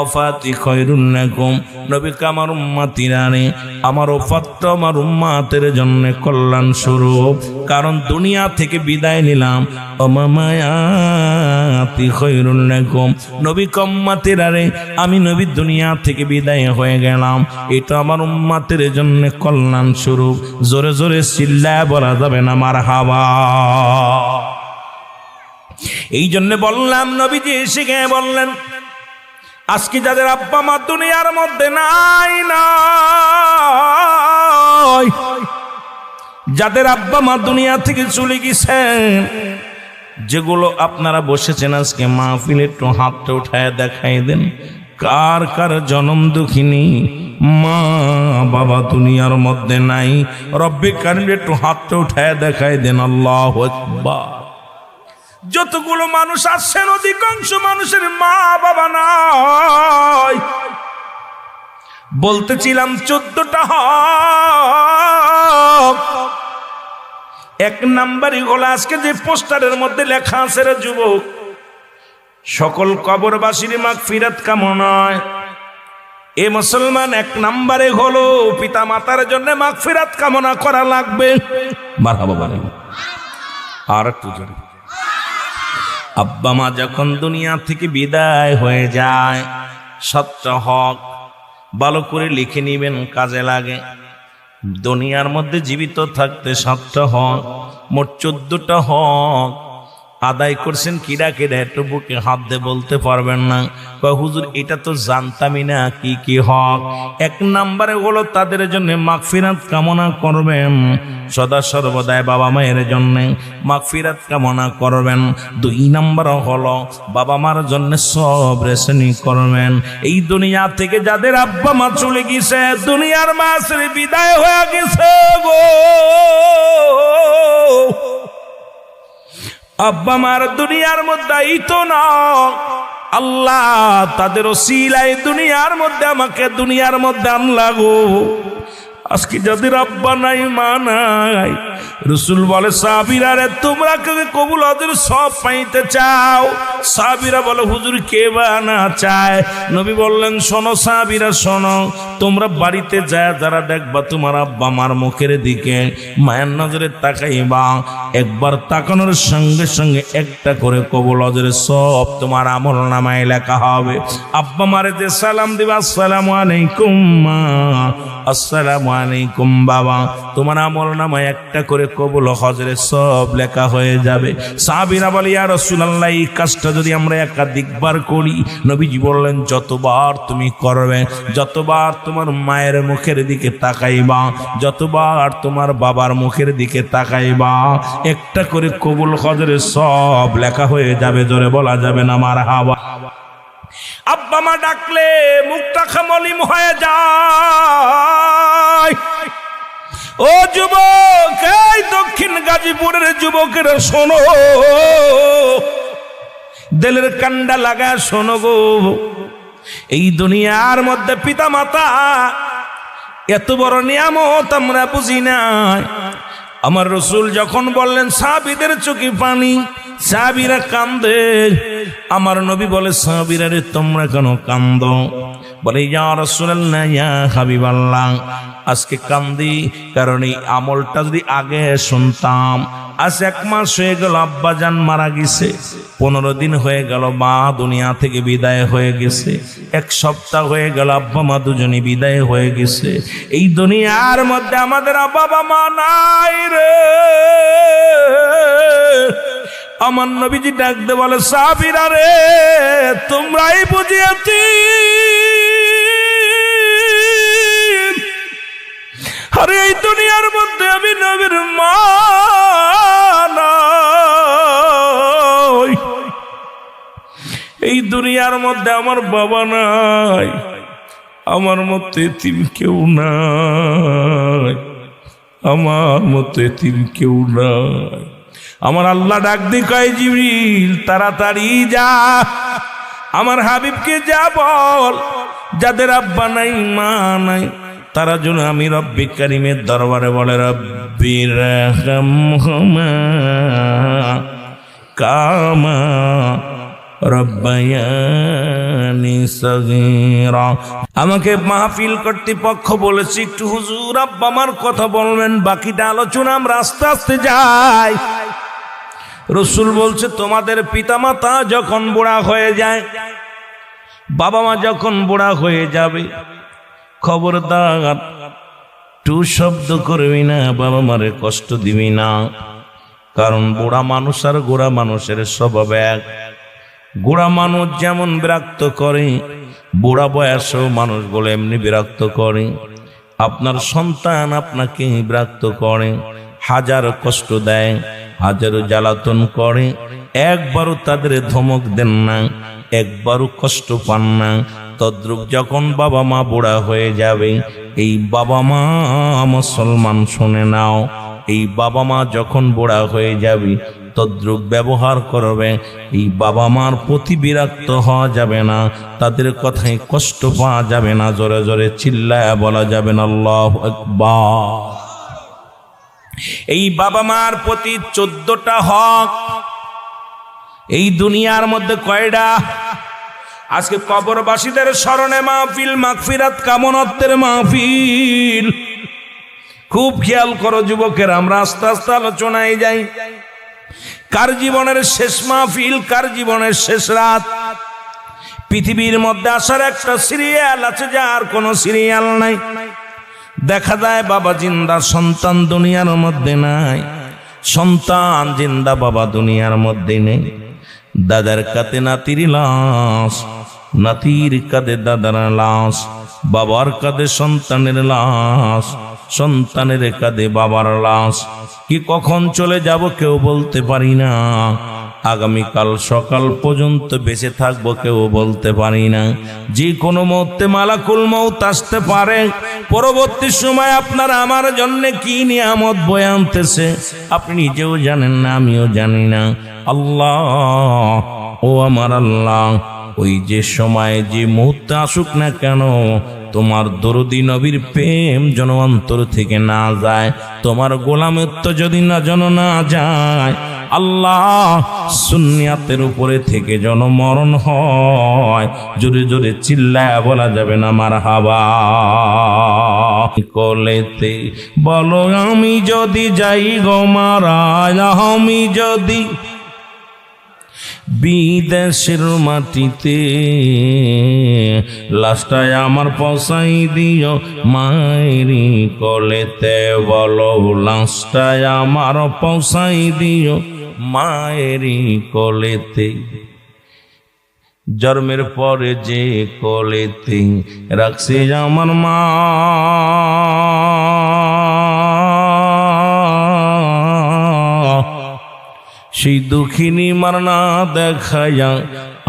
A: অফাতি খয়রুন লাকুম, নবী আমার উম্মতিরা রে, আমার ওফাতটা আমার উম্মতের জন্য কল্যাণ স্বরূপ, কারণ দুনিয়া থেকে বিদায় নিলাম। অমামায়াতি খয়রুন লাকুম, নবী উম্মতিরা রে, আমি নবী দুনিয়া থেকে বিদায় হয়ে গেলাম, এটা আমার উম্মতের জন্য কল্যাণ স্বরূপ। জোরে জোরে চিল্লায় বলা যাবে না মারহাবা। এই জন্য বললাম, নবীজি এসে গিয়ে বললেন, আজকে যাদের আব্বা মা দুনিয়ার মধ্যে নাই, যাদের আব্বা মা দুনিয়া থেকে চলে গেছেন, যেগুলো আপনারা বসেছেন আজকে মাহফিলে, একটু হাতটা উঠায় দেখাই দেন, কার কার জনম দুঃখিনী মা বাবা দুনিয়ার মধ্যে নাই? রব্বে কারিম একটু হাতটা উঠায় দেখাই দেন। আল্লাহু আকবার। যতগুলো মানুষ আসছেন অধিকাংশ মানুষের মা বাবা নাই। বলতেছিলাম 14টা হক। এক নাম্বারই হলো আজকে যে পোস্টারের মধ্যে লেখা আছে, রে যুবক, সকল কবরবাসীর মাগফিরাত কামনায়। এ মুসলমান, এক নাম্বারে হলো পিতা মাতার জন্য মাগফিরাত কামনা করা লাগবে। মারহাবা বলেন। আর একটু জোরে। আব্বা মা যখন দুনিয়া থেকে বিদায় হয়ে যায়, 7টা হক ভালো করে লিখে নিবেন, কাজে লাগে। দুনিয়ার মধ্যে জীবিত থাকতে 7টা হক, মোট 14টা হক আদায় করছেন। কিরা কিরা একটু বুকে হাত দিয়ে বলতে পারবেন না? হুজুর এটা তো জানতামই না। কি কি হক? এক নম্বরে হলো তাদের জন্য মাগফিরাত কামনা করবেন, সদা সর্বদাই বাবা মায়ের জন্য মাগফিরাত কামনা করবেন। 2 নম্বর হলো বাবা মার জন্য সবর শ্রেণী করবেন। এই দুনিয়া থেকে যাদের আব্বা মা চলে গেছে, দুনিয়ার মাসের বিদায় হয়ে গেছে গো, আব্বা মার দুনিয়ার মধ্যে তো না, আল্লাহ তাদের ওসিলায় দুনিয়ার মধ্যে আমাকে দুনিয়ার মধ্যে আনলা গো। আজকে যাদের আব্বা নাই মা নাই, রাসূল বলে সাহাবীরা রে, তোমরা কে কবুল হজের সব পাইতে চাও? সাহাবীরা বলে হুজুর কে বা না চায়? নবী বললেন শোনো সাহাবীরা শোনো, তোমরা বাড়িতে যায় যারা দেখবা তোমার আব্বা মার মুখের দিকে মায়ের নজরে তাকাইবা, একবার তাকানোর সঙ্গে সঙ্গে একটা করে কবুল হজের সব তোমার আমল নামায় লেখা হবে। আব্বা মারে যে সালাম দিবা, আসসালামু আলাইকুম মা, আসসালামু আলাইকুম বাবা, তোমার আমল নামায় একটা করে কবুল হজের সব লেখা হয়ে যাবে। সাহাবীরা বলে ইয়া রাসূলুল্লাহ, এই কাজটা যদি আমরা একাধিকবার করি? নবীজি বললেন যতবার তুমি করবে, যতবার তোমার মায়ের মুখের দিকে তাকাইবা, যতবার তোমার বাবার মুখের দিকে তাকাইবা, একটা করে কবুল হজের সব লেখা হয়ে যাবে। জোরে বলা যাবে না মারহাবা। আব্বা মা ডাকলে মুখটা খামলিম হয়ে যায়। ও যুবক, এই দক্ষিণ গাজীপুরের যুবকেরা শোনো, দিলের কান্ডা লাগা শোনো গো। এই দুনিয়ার মধ্যে পিতা মাতা এত বড় নিয়ামত আমরা বুঝি নাই। আমার রাসূল যখন বললেন সাহাবীদের চোখে পানি, সাহাবীরা কান্দে। আমার নবী বলে সাহাবীরা রে তোমরা কেন কান্দো? বলে ইয়া রাসূলুল্লাহ, ইয়া হাবিবাল্লাহ, আজকে কান্দি কারণ এই আমলটা যদি আগে শুনতাম। আজ 1 মাস হয়ে গেল আব্বা জান মারা গেছে, 15 দিন হয়ে গেল মা দুনিয়া থেকে বিদায় হয়ে গেছে, 1 সপ্তাহ হয়ে গেল আব্বা মা দুজনে বিদায় হয়ে গেছে। এই দুনিয়ার মধ্যে আমাদের বাবা মা নাই রে। আমার নবীজি ডাক দে বলে সাহাবীরা রে, তোমরাই বুঝিয়াছি, আরে এই দুনিয়ার মধ্যে আমি নবীর মা নাই, এই দুনিয়ার মধ্যে আমার বাবা নাই, আমার মতো এতিম কেউ নাই, আমার মতো এতিম কেউ নাই। আমার আল্লাহ ডাক দি কয় জিবরিল তাড়াতাড়ি যা, আমার হাবিবকে যা বল, যাদের আব্বা নাই মা নাই তারা যেন আমি রব্বি কারিমের দরবারে বলে রব্বির রাহমহুমা কামা রব্বায়ানি সগীরা। আমাকে মাহফিল কর্তৃপক্ষ বলেছে একটু হুজুর আব্বা আমার কথা বলবেন, বাকিটা আলোচনা আমরা আস্তে আস্তে যাই। রসুল বলছে তোমাদের পিতামাতা যখন বুড়া হয়ে যায়, বাবা মা যখন বুড়া হয়ে যাবে, খবরদার টু শব্দ করবি না, বাবা মারে কষ্ট দিবি না। কারণ বুড়া মানুষ আর গোড়া মানুষের স্বভাব এক। গোড়া মানুষ যেমন বিরক্ত করে, বুড়া বয়সেও মানুষ বলে এমনি বিরক্ত করে। আপনার সন্তান আপনাকে বিরক্ত করে, হাজার কষ্ট দেয়, হাজারো জ্বালাতন করে, একবারও তাদের ধমক দেন না, একবারও কষ্ট পান না। তদ্রুপ যখন বাবা মা বুড়া হয়ে যাবে, এই বাবা মা মুসলমান শুনে নাও, এই বাবা মা যখন বুড়া হয়ে যাবে তদ্রুপ ব্যবহার করবে। এই বাবা মার প্রতি বিরক্ত হওয়া যাবে না, তাদের কথায় কষ্ট পাওয়া যাবে না, জোরে জোরে চিল্লায় বলা যাবে না আল্লাহু আকবার। এই বাবা মার প্রতি 14টা হক এই দুনিয়ার মধ্যে কয়টা? আজকে কবরবাসীদের স্মরণে মাহফিল, মাগফিরাত কামনাতের মাহফিল। খুব খেয়াল করো যুবকের, আমরা আস্তে আস্তে আলোচনায় যাই। কার জীবনের শেষ মাহফিল, কার জীবনের শেষ রাত? পৃথিবীর মধ্যে আসার একটা সিরিয়াল আছে, যার কোনো সিরিয়াল নাই। দেখা যায় বাবা জিন্দা, সন্তান দুনিয়ার মধ্যে নাই। সন্তান জিন্দা, বাবা দুনিয়ার মধ্যে নেই। দাদার কাঁধে নাতির লাশ, নাতির কাঁধে দাদার লাশ, বাবার কাঁধে সন্তানের লাশ, সন্তানের কাঁধে বাবার লাশ। কি কখন চলে যাব কেউ বলতে পারি না। আগামীকাল সকাল পর্যন্ত বেঁচে থাকবো কেউ বলতে পারি না। যে কোনো মুহূর্তে মালাকুল মউত আসতে পারে। পরবর্তী সময় আপনার আমার জন্য কি নিয়ামত বয়ে আনতেছে আপনি নিজেও জানেন না, আমিও জানি না। আল্লাহ, ও আমার আল্লাহ, ওই যে সময় যে মুহূর্তে আসুক না কেন, তোমার দরদি নবীর প্রেম যেন অন্তর থেকে না যায়, তোমার গোলামত্ব যদি না যেন না যায়। আল্লাহ, সুন্নিয়াতের উপরে থেকে যেন মরণ হয়। জোরে জোরে চিল্লায় বলা যাবে না মারহাবা। কলেতে বলো আমি যদি যাই গো মারা, আমি যদি বিদেশের মাটিতে, লাশটায় আমার পৌঁছাই দিও মায়েরি কোলেতে। বলো লাশটায় আমার পৌঁছাই দিও মায়েরি কোলেতে। জন্মের পরে যে কোলেতে রাখছে আমার মা, সেই দুঃখিনী মার না দেখায়া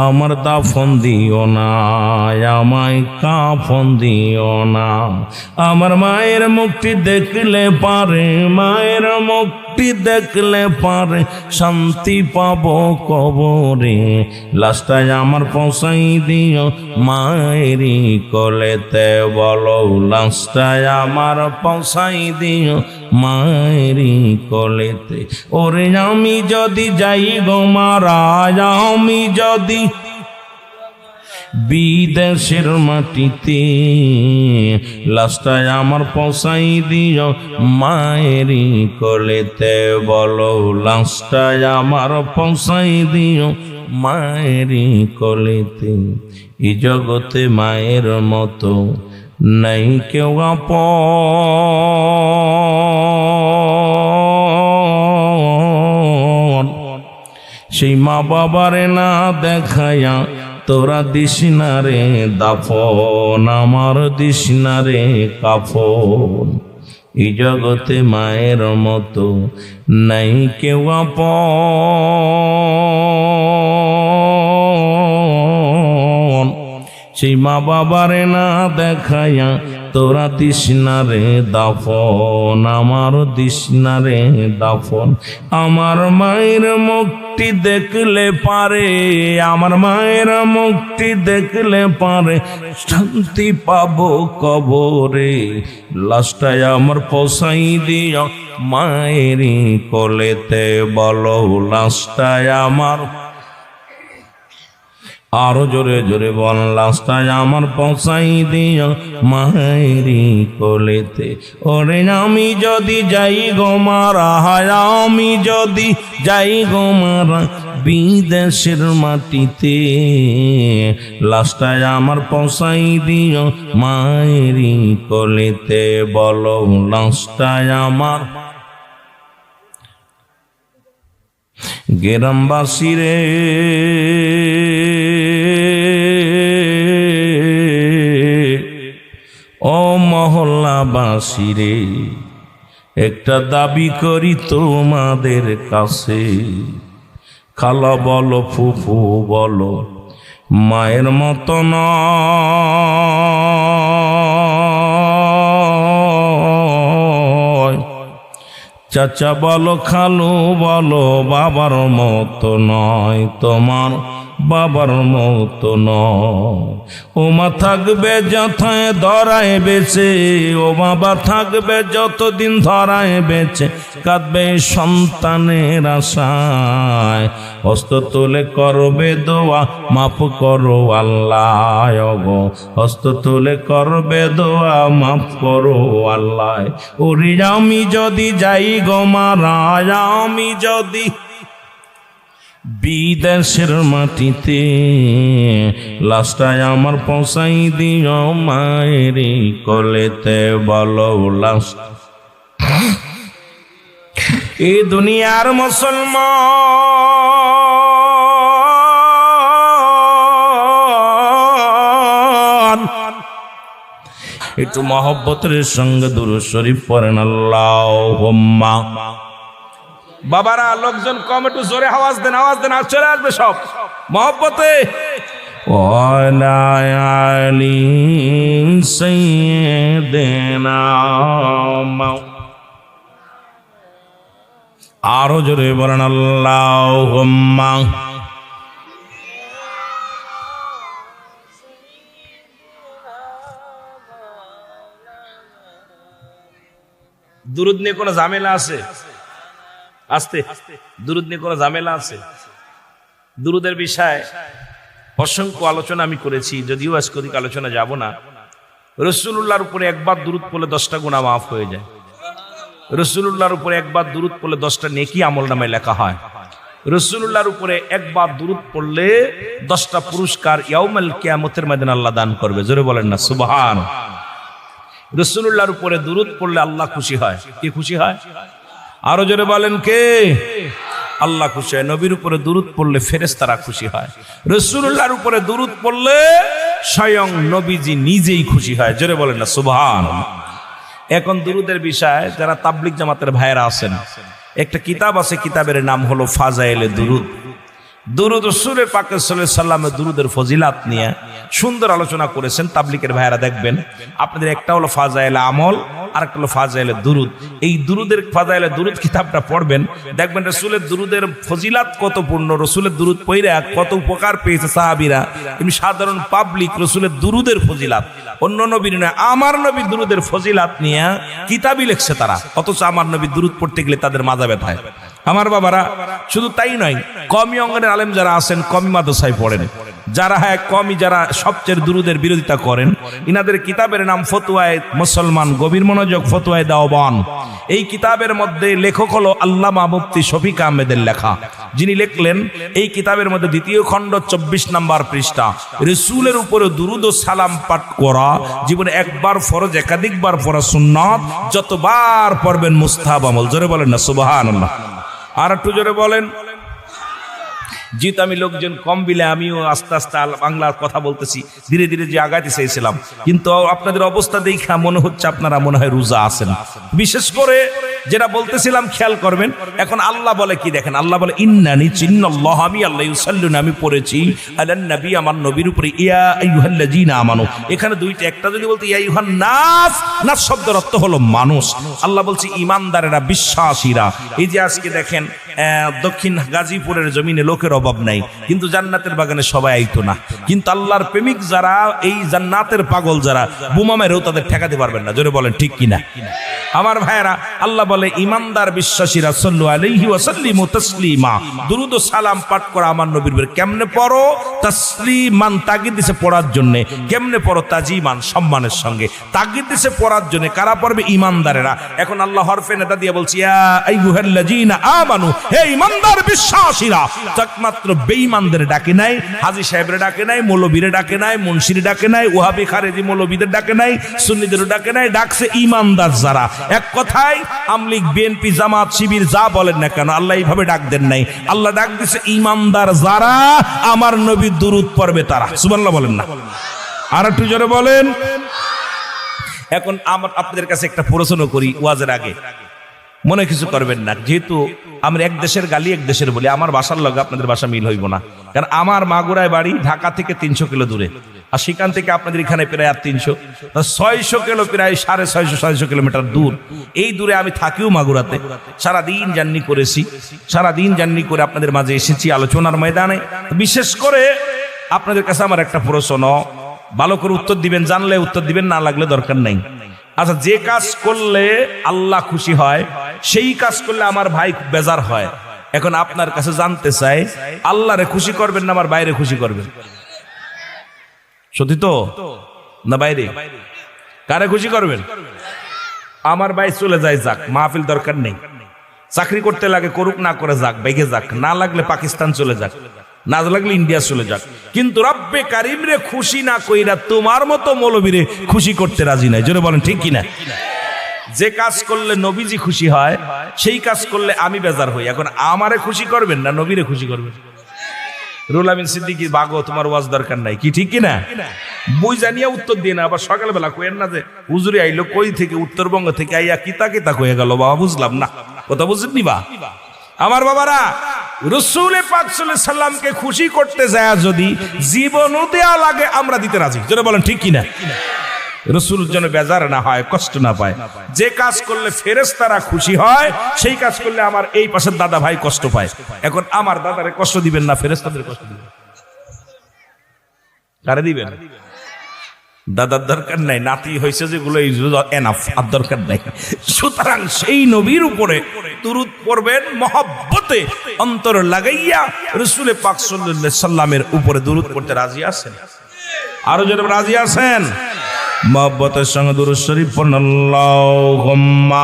A: আমার দাফন দিও না, আমায় কাফন দিও না। আমার মায়ের মুক্তি দেখলে পারে, মায়ের মুক্তি দেখলে পারে শান্তি পাবো কবরে। লাশটায় আমার পৌঁছাই দিও মায়েরই কোলেতে। বলো লাশটায় আমার পৌঁছাই দিও মায়েরই কোলেতে। ওরে আমি যদি যাই গো মারা, আমি যদি বিদেশের মাটিতে, লাশটায় আমার পৌঁছাই দিও মায়েরই কোলেতে। বলো লাশটায় আমার পৌঁছাই দিও মায়েরই কোলেতে। এই জগতে মায়ের মতো নাই কেউ আপন। সেই মা বাবারে না দেখায়া তোরা দিস না রে দাফন, আমার দিস না রে কাফন। এই জগতে মায়ের মতো নাই কেউ আপন। সেই মা বাবারে না দেখায়া তোরা দিস না রে দাফন, আমার দিস না রে দাফন। আমার মায়ের মুখটি দেখলে পারে, আমার মায়ের মুখটি দেখলে পারে শান্তি পাবো কবরে। লাশটায় আমার পৌঁছাই দিও মায়েরই কোলেতে, বলো লাশটায় আমার, আরো জোরে জোরে বল, লাশটায় আমার পৌঁছাই দিও মায়েরই কোলেতে। ওরে আমি যদি যাই গো মারা, আমি যদি যাই গো মারা বিদেশের মাটিতে, লাশটায় আমার পৌঁছাই দিও মায়েরই কোলেতে, বলো লাশটায় আমার। গ্রামবাসী রে ও মহল্লাবাসী রে, একটা দাবি করি তোমাদের কাছে। খালা বলো ফুফু বলো মায়ের মতো নয়, চাচা বলো খালু বলো বাবার মতো নয়, তোমার বাবার মতো নয়। ও মা থাকবে যথায় ধরায় বেঁচে, ও বাবা থাকবে যতদিন ধরায় বেঁচে, কাঁদবে সন্তানের আশায়। হস্ত তুলে করবে দোয়া মাফ করো আল্লাহ গো, হস্ত তুলে করবে দোয়া মাফ করো আল্লাহ। ওরে আমি যদি যাই গো মারা, আমি যদি বিদেশের মাটিতে, লাশটায় আমার পৌঁছাই দিও মায়েরই কোলেতে, বলো লাশ। এই দুনিয়ার মুসলমান একটু মহব্বতের সঙ্গে দুরূদ শরীফ পড়েন আল্লাহুম্মা। বাবারা লোকজন কম, একটু জোরে আওয়াজ দেন, আওয়াজ দেন, আর চলে আসবে সব মহব্বতে। ওয়ালা আলি সাইয়্যিদিনা, আরো জোরে বলেন আল্লাহুম্মা। দুরূদ নিয়ে কোনো ঝামেলা আছে? আস্তে, দুরূদ নিয়ে কোনো ঝামেলা আছে? দুরূদের বিষয়ে অসংখ্য আলোচনা আমি করেছি, যদিও আজকে আলোচনা যাব না। রাসূলুল্লাহর উপরে একবার দুরূদ পড়লে 10টা গুনাহ মাফ হয়ে যায়। রাসূলুল্লাহর উপরে একবার দুরূদ পড়লে 10টা নেকি আমলনামায় লেখা হয়। রাসূলুল্লাহর উপরে একবার দুরূদ পড়লে 10টা পুরস্কার ইয়াউমুল কিয়ামতের ময়দানে আল্লাহ দান করবে। জোরে বলেন না সুবহান। রাসূলুল্লাহর উপরে দুরূদ পড়লে আল্লাহ খুশি হয়। কি খুশি হয়? আরো জোরে বলেন কে? আল্লাহ খুশি হয়। নবীর উপরে দুরূদ পড়লে ফেরেশতারা খুশি হয়। রাসূলুল্লাহর উপরে দুরূদ পড়লে স্বয়ং নবীজি নিজেই খুশি হয়। জোরে বলেন না সুবহানাল্লাহ। এখন দুরূদের বিষয়ে যারা তাবলীগ জামাতের ভাইয়েরা আছেন, একটা কিতাব আছে, কিতাবের নাম হলো ফাজাইলে দুরূদ। দুরূদ রাসূলের পাক সাল্লাল্লাহু আলাইহি সাল্লামের দুরূদের ফজিলাত নিয়ে সুন্দর আলোচনা করেছেন তাবলীগের ভাইয়েরা। দেখবেন আপনাদের একটা হলো ফাজাইলে আমল, আরেকটা হলো ফাজাইলে দুরূদ। এই দুরূদের ফাজাইলে দুরূদ কিতাবটা পড়বেন, দেখবেন রাসূলের দুরূদের ফজিলাত কত পূর্ণ, রাসূলের দুরূদ পড়ে কত উপকার পেয়েছে সাহাবীরা। এমনি সাধারণ পাবলিক রাসূলের দুরূদের ফজিলাত, অন্য নবীর নয়, আমার নবীর দুরূদের ফজিলাত নিয়ে কিতাবই লিখছে তারা। অথচ আমার নবীর দুরূদ পড়তে গেলে তাদের মাজা ব্যথায়। আমার বাবারা, শুধু তাই নয়, কমি অঙ্গনের আলেম যারা আছেন কমি মাদ্রাসায় পড়েন, যারা কমি, যারা সবচেয়ে দুরূদের বিরোধিতা করেন, ইনাদের কিতাবের নাম ফতোয়ায়ে মুসলমান, গভীর মনোযোগ, ফতোয়ায়ে দেওবান। এই কিতাবের মধ্যে লেখক হলো আল্লামা মুফতি শফিক আহমেদের লেখা, যিনি লিখলেন এই কিতাবের মধ্যে 2য় খণ্ড 24 নম্বর পৃষ্ঠা, রাসূলের উপরে দুরূদ ও সালাম পাঠ করা জীবনে একবার ফরজ, একাধিকবার পড়া সুন্নাত, যতবার পড়বেন মুস্তাহাব আমল। জোরে বলেন না সুবহানাল্লাহ। আর একটু জোরে বলেন। যেহেতু আমি লোকজন কম বিলে আমিও আস্তে আস্তে বাংলার কথা বলতেছি, ধীরে ধীরে যে আগাইতে চেয়েছিলাম, কিন্তু আপনাদের অবস্থা দেখা মনে হচ্ছে আপনারা মনে হয় রোজা আছেন। বিশেষ করে যেটা বলতেছিলাম খেয়াল করবেন। এখন আল্লাহ বলে কি দেখেন, আল্লাহ বলে ইন্নানি চিন্নাল্লাহ, আমি আল্লাহ ইউসাল্লুনা, আমি পড়েছি আলান নবী, আমার নবীর উপরে, ইয়া আইয়ুহাল্লাযীনা আমানু। এখানে দুইটা, একটা যদি বলতে ইয়া আইয়ুহান নাস, নাস শব্দের অর্থ হলো মানুষ। আল্লাহ বলছে ইমানদারেরা, বিশ্বাসীরা। এই যে আজকে দেখেন দক্ষিণ গাজীপুরের জমিনে লোকের অভাব নাই, কিন্তু জান্নাতের বাগানে সবাই আইতো না। কিন্তু আল্লাহর প্রেমিক যারা, এই জান্নাতের পাগল যারা, বোমা মেরেও তাদের ঠেকাতে পারবেন না। জোরে বলেন ঠিক কিনা? আমার ভাইয়েরা, আল্লাহ বলে ইমানদার বিশ্বাসীরা সাল্লু আলাইহি ওয়া সাল্লিমু তাসলিমা, দুরূদ ও সালাম পাঠ করা আমার নবীর উপর। কেমনে পড়ো? তাসলিমান, তাগিদ দিছে পড়ার জন্য। কেমনে পড়ো? তাজিমান, সম্মানের সঙ্গে। তাগিদ দিছে পড়ার জন্য। কারা পড়বে? ইমানদারেরা। এখন আল্লাহ হরফে নেদা দিয়ে বলছি ইয়া আইয়ুহাল্লাযীনা আমানু, হে ইমানদার বিশ্বাসীরা। একমাত্র বেঈমানদের ডাকে নাই, হাজী সাহেবরে ডাকে নাই, মৌলবীরে ডাকে নাই, মুন্সিরে ডাকে নাই, ওহাবি খারেজি মৌলবীদের ডাকে নাই, সুন্নিদেরও ডাকে নাই, ডাকছে ইমানদার যারা। এক কথায় আমলিগ, বিএনপি, জামাত, শিবির যা বলেন না কেন, আল্লাহ এইভাবে ডাক দেন নাই। আল্লাহ ডাক দিছে ইমানদার যারা আমার নবীর দুরূদ পড়বে তারা। সুবহানাল্লাহ বলেন না? আর একটু জোরে বলেন। এখন আপনাদের কাছে একটা প্রশ্ন করি ওয়াজের আগে, মনে কিছু করবেন না। যেহেতু আমরা এক দেশের গালি এক দেশের বলি, আমার বাসার লগে আপনাদের বাসা মিল হইব না। কারণ আমার মাগুরায় বাড়ি ঢাকা থেকে 300 কিলো দূরে, আর সেখান থেকে আপনাদের এখানে প্রায় 300, 600 কিলো, প্রায় 650-600 কিলোমিটার দূর। এই দূরে আমি থাকিও মাগুরাতে, সারাদিন জার্নি করেছি, সারাদিন জার্নি করে আপনাদের মাঝে এসেছি আলোচনার ময়দানে। বিশেষ করে আপনাদের কাছে আমার একটা প্রশ্ন, ভালো করে উত্তর দিবেন, জানলে উত্তর দিবেন, না লাগলে দরকার নাই। আচ্ছা, যে কাজ করলে আল্লাহ খুশি হয়, সেই কাজ করলে আমার ভাই বেজার হয়। এখন আপনার কাছে জানতে চাই, আল্লাহরে খুশি করবেন না আমার বাইরে খুশি করবেন? সত্যি তো না? বাইরে কারে খুশি করবেন? আমার ভাই চলে যায়, যাক, মাহফিল দরকার নেই। চাকরি করতে লাগে করুক, না করে যাক, বেগে যাক, না লাগলে পাকিস্তান চলে যাক, না লাগলে ইন্ডিয়া চলে যাক। কিন্তু রব্বে কারিম রে খুশি না কইরা তোমার মতো মৌলবীরে খুশি করতে রাজি নাই। জোরে বলেন ঠিক কিনা? যে কাজ করলে নবীজি খুশি হয়, সেই কাজ করলে আমি বেজার হই। এখন আমারে খুশি করবেন না নবীরে খুশি করবেন? রুহুল আমিন সিদ্দিকী, বাগো, তোমার ওয়াজ দরকার নাই, কি ঠিক কিনা? বই জানিয়া উত্তর দিয়ে না, আবার সকালবেলা কইেন না যে হুজুরে আইলো কই থেকে, উত্তরবঙ্গ থেকে আইয়া কিতা কিতা কয়ে গেল। বাবা বুঝলাম না, কথা বুঝেননি বা? আমার বাবারা, রাসূল পাক সাল্লাল্লাহু আলাইহি সাল্লামকে খুশি করতে যায় যদি জীবনও দেয়া লাগে, আমরা দিতে রাজি। জোরে বলেন ঠিক কিনা? রাসূল যেন বেজার না হয়, কষ্ট না পায়। যে কাজ করলে ফেরেশতারা খুশি হয়, সেই কাজ করলে আমার এই পাশের দাদা ভাই কষ্ট পায়। এখন আমার দাদারে কষ্ট দিবেন না, ফেরেশতাদের কষ্ট দিবেন? কারে দিবেন? দাদার দরকার নাই, নাতি হয়েছে যেগুলো এনাফ, আর দরকার নাই। সুতরাং সেই নবীর উপরে দুরূদ পড়বেন মহব্বতে, অন্তর লাগাইয়া রাসূল পাক সাল্লাল্লাহু আলাইহি সাল্লামের উপরে দুরূদ পড়তে রাজি আছেন? আরো যারা রাজি আছেন, মহব্বতের সঙ্গে দুরূদ শরীফ পড়ুন। আল্লাহুম্মা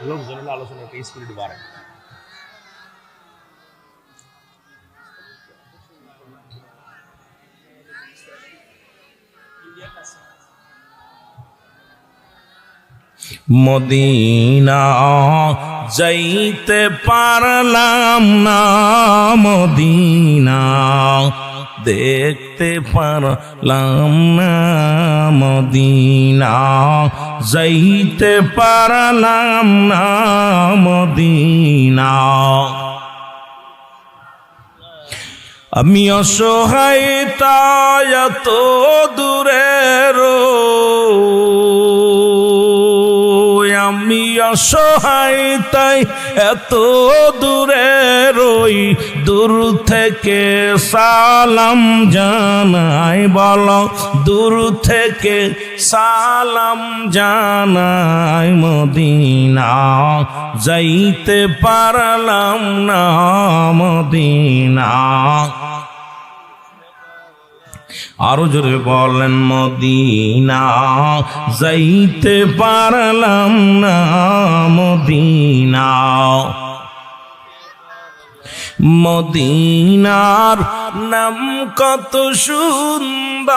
A: লোকজনের আলোচনার স্পিরিট বাড়ে। মদিনা যাইতে পারলাম না, মদিনা দেখতে পারলাম না, মদিনা যাইতে পারলাম না, মদিনা। আমি অসহায় তাই এত দূরে রই, আমি অসহায় তাই এত দূরে রই, দূর থেকে সালাম জানাই, বলো দূর থেকে সালাম জানাই, মদিনা যাইতে পারলাম না, মদিনা। আরো জোরে বলেন, মদিনা যাইতে পারলাম না, মদিনা। মদিনার নাম কত সুন্দর,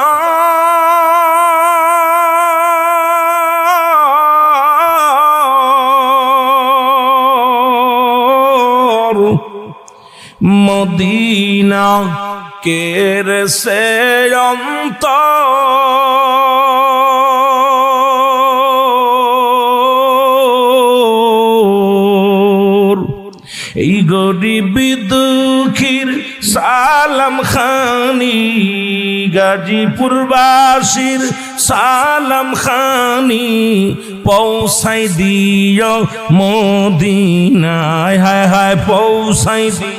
A: মদিনা কের সে অন্তর, এই গরিব দুঃখীর সালাম খানি, গাজীপুরবাসীর সালাম খানি পৌঁছাই দিও মদিনায়। হায় হায় পৌঁছাই দি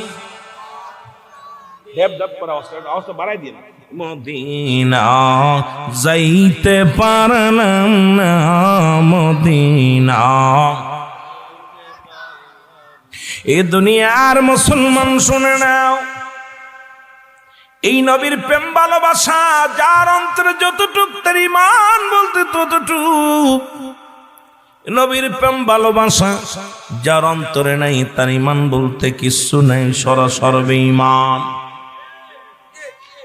A: আওয়াজটা বাড়াই দিন। মদিনা যাইতে পারলাম না, মদিনা। এ দুনিয়ার মুসলমান শুনে নাও, এই নবীর প্রেম ভালোবাসা যার অন্তরে যতটুক তার ঈমান বলতে ততটুক। নবীর প্রেম ভালোবাসা যার অন্তরে নাই তার ঈমান বলতে কিচ্ছু নাই, সরাসর বেঈমান।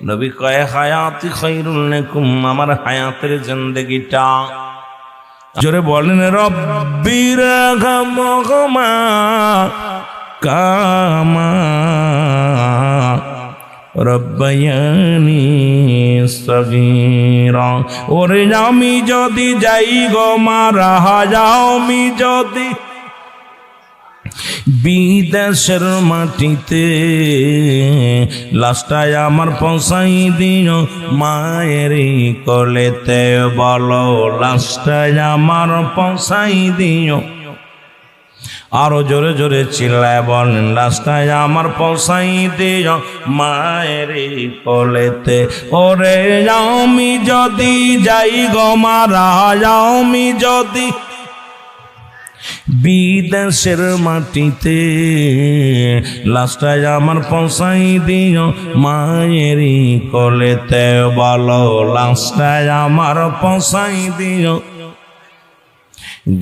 A: নবী কয় হায়াতি খায়রুল লাকুম, আমার হায়াতের জিন্দেগিটা। জোরে বলেন রব্বির গামগমা কামা রব্বায়ানি সগীরা। ওরে আমি যদি যাই গো মারা, আমি যদি বিদেশের মাটিতে, লাশটায় আমার পৌঁছাই দিও মায়ের কোলেতে। বলো লাশটায় আমার পৌঁছাই দিও। আরো জোরে জোরে চিল্লায় বলেন লাশটায় আমার পৌঁছাই দিও মায়ের কোলেতে। ওরে আমি যদি যাই গো মারা, আমি যদি বিদেশের মাটিতে, লাশটায় আমার পৌঁছাই দিও মায়ের কোলেতে। বলো লাশটায় আমার পৌঁছাই দিও।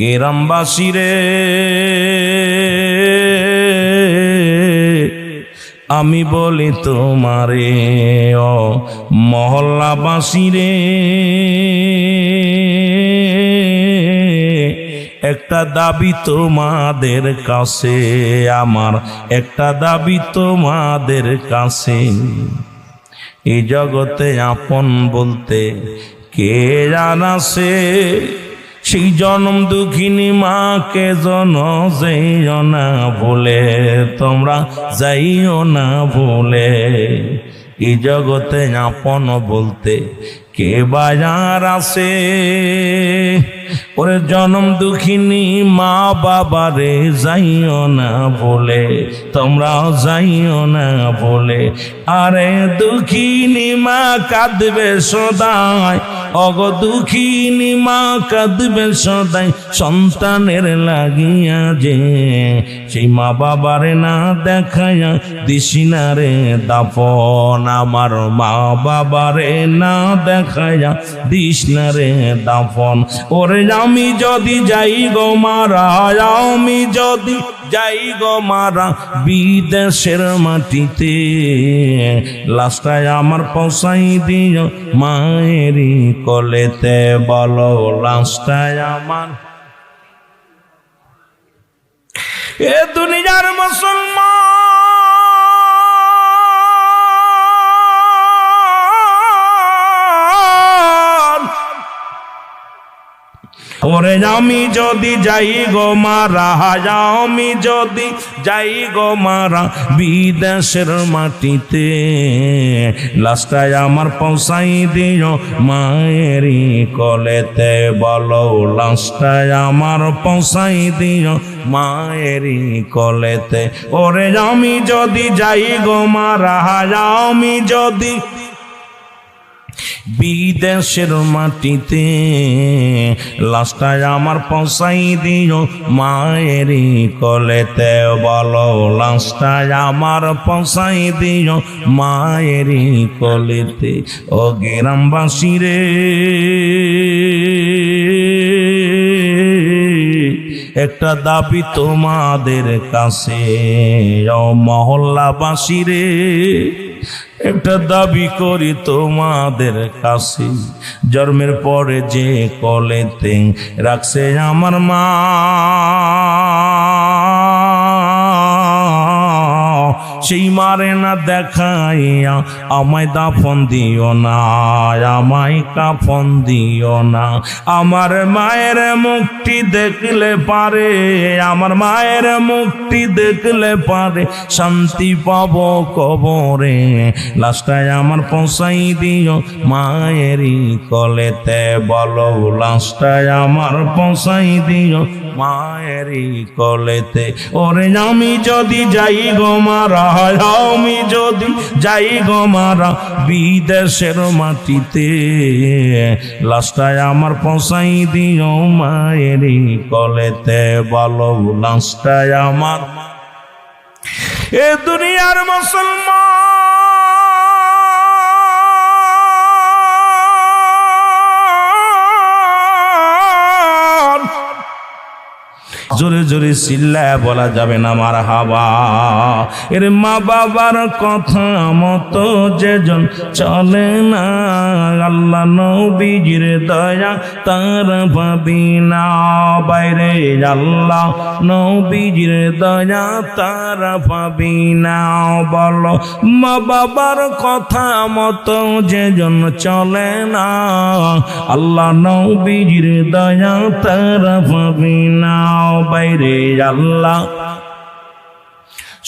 A: গ্রামবাসী রে আমি বলি তোমারে, ও মহল্লাবাসী রে একটা দাবি তোমাদের কাছে, আমার একটা দাবি তোমাদের কাছে। এই জগতে আপন বলতে কে জানাছে, সেই জনম দুঃখিনী মাকে জন যাইও না ভুলে, তোমরা যাইও না ভুলে। এই জগতে আপন বলতে কে বাজার আছে, ওরে জনম দুঃখিনী মা বাবারে যাইও না বলে, তোমরা যাইও না বলে। আরে দুঃখিনী মা কাঁদবে সদাই, অগ দুঃখিনী মা কাঁদবে সদাই সন্তানের লাগিয়া যে, সেই মা বাবারে না দেখায়া দিশিনারে দাফন। আমার মা বাবারে না দেখায়া দিশনারে দাফন। ওরে আমি যদি যাই গো মারা, আমি যদি যাই গো মারা বিদেশের মাটিতে, লাশটায় আমার পৌঁছাই দিও মায়েরই কোলেতে। বলো লাশটায় আমার। এ দুনিয়ার মুসলমান ওরে আমি যদি যাই গো মারা, আমি যদি যাই গো মারা বিদেশের মাটিতে, লাশটায় আমার পৌঁছাই দিও মায়েরই কোলেতে। বলো লাশটায় আমার পৌঁছাই দিও মায়েরই কোলেতে। ওরে আমি যদি যাই গো মারা, আমি যদি বিদেশের মাটিতে, লাশটায় আমার পৌঁছাই দিও মায়েরই কোলেতে। বলো লাশটায় আমার পৌঁছাই দিও মায়েরই কোলেতে। ও গ্রামবাসী রে একটা দাবি তোমাদের কাছে, ও মহল্লাবাসী রে একটা দাবি করি তোমাদের কাছে। জন্মের পরে যে কোলেতে রাখছে আমার মা, সেই মারে না দেখাইয়া আমায় দাফন দিও না, আমায় কাফন দিও না। আমার মায়ের মুখটি দেখলে পারে, আমার মায়ের মুখটি দেখলে পারে শান্তি পাবো কবরে। লাশটায় আমার পৌঁছাই দিও মায়েরই কলেতে, বলো লাশটায় আমার পৌঁছাই দিও মায়েরই কলেতে। ওরে আমি যদি যাই গো মারা, আমি যদি যাই গো মারা বিদেশের মাটিতে, লাশটায় আমার পৌঁছাই দিও মায়েরই কলেতে, বলো লাশটায় আমার। এ দুনিয়ার মুসলমান জোরে জোরে চিল্লায় বলা যাবে না মারহাবা। এর মা বাবার কথা মতো যেজন চলে না, আল্লাহ নবীজির দয়া তার পাবি না। বাইরে আল্লাহ নবীজির দয়া তার পাবি না। বলো মা বাবার কথা মতো যেজন চলে না, আল্লাহ নবীজির দয়া তার পাবি না। বাইরে আল্লাহ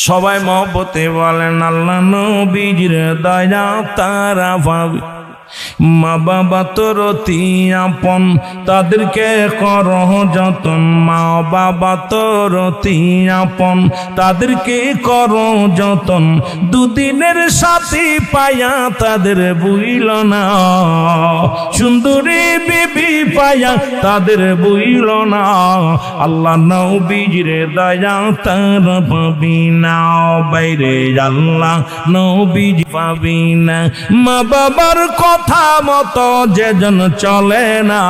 A: সবাই মহব্বতে বলেন আল্লাহ নবীজির দয়া তারা পাবে। মা বাবা তোর অতি আপন, তাদেরকে করো যতন। মা বাবা তোর অতি আপন, তাদেরকে করো যতন। দুদিনের সাথী পায়া তাদের বুইল না, সুন্দরী বিবি পায়া তাদের বুইল না। আল্লাহ নবীজির দয়া তার পাবি না। বাইরে আল্লাহ নবীজি পাবি না। মা বাবার কথা মতো যেজন চলে না,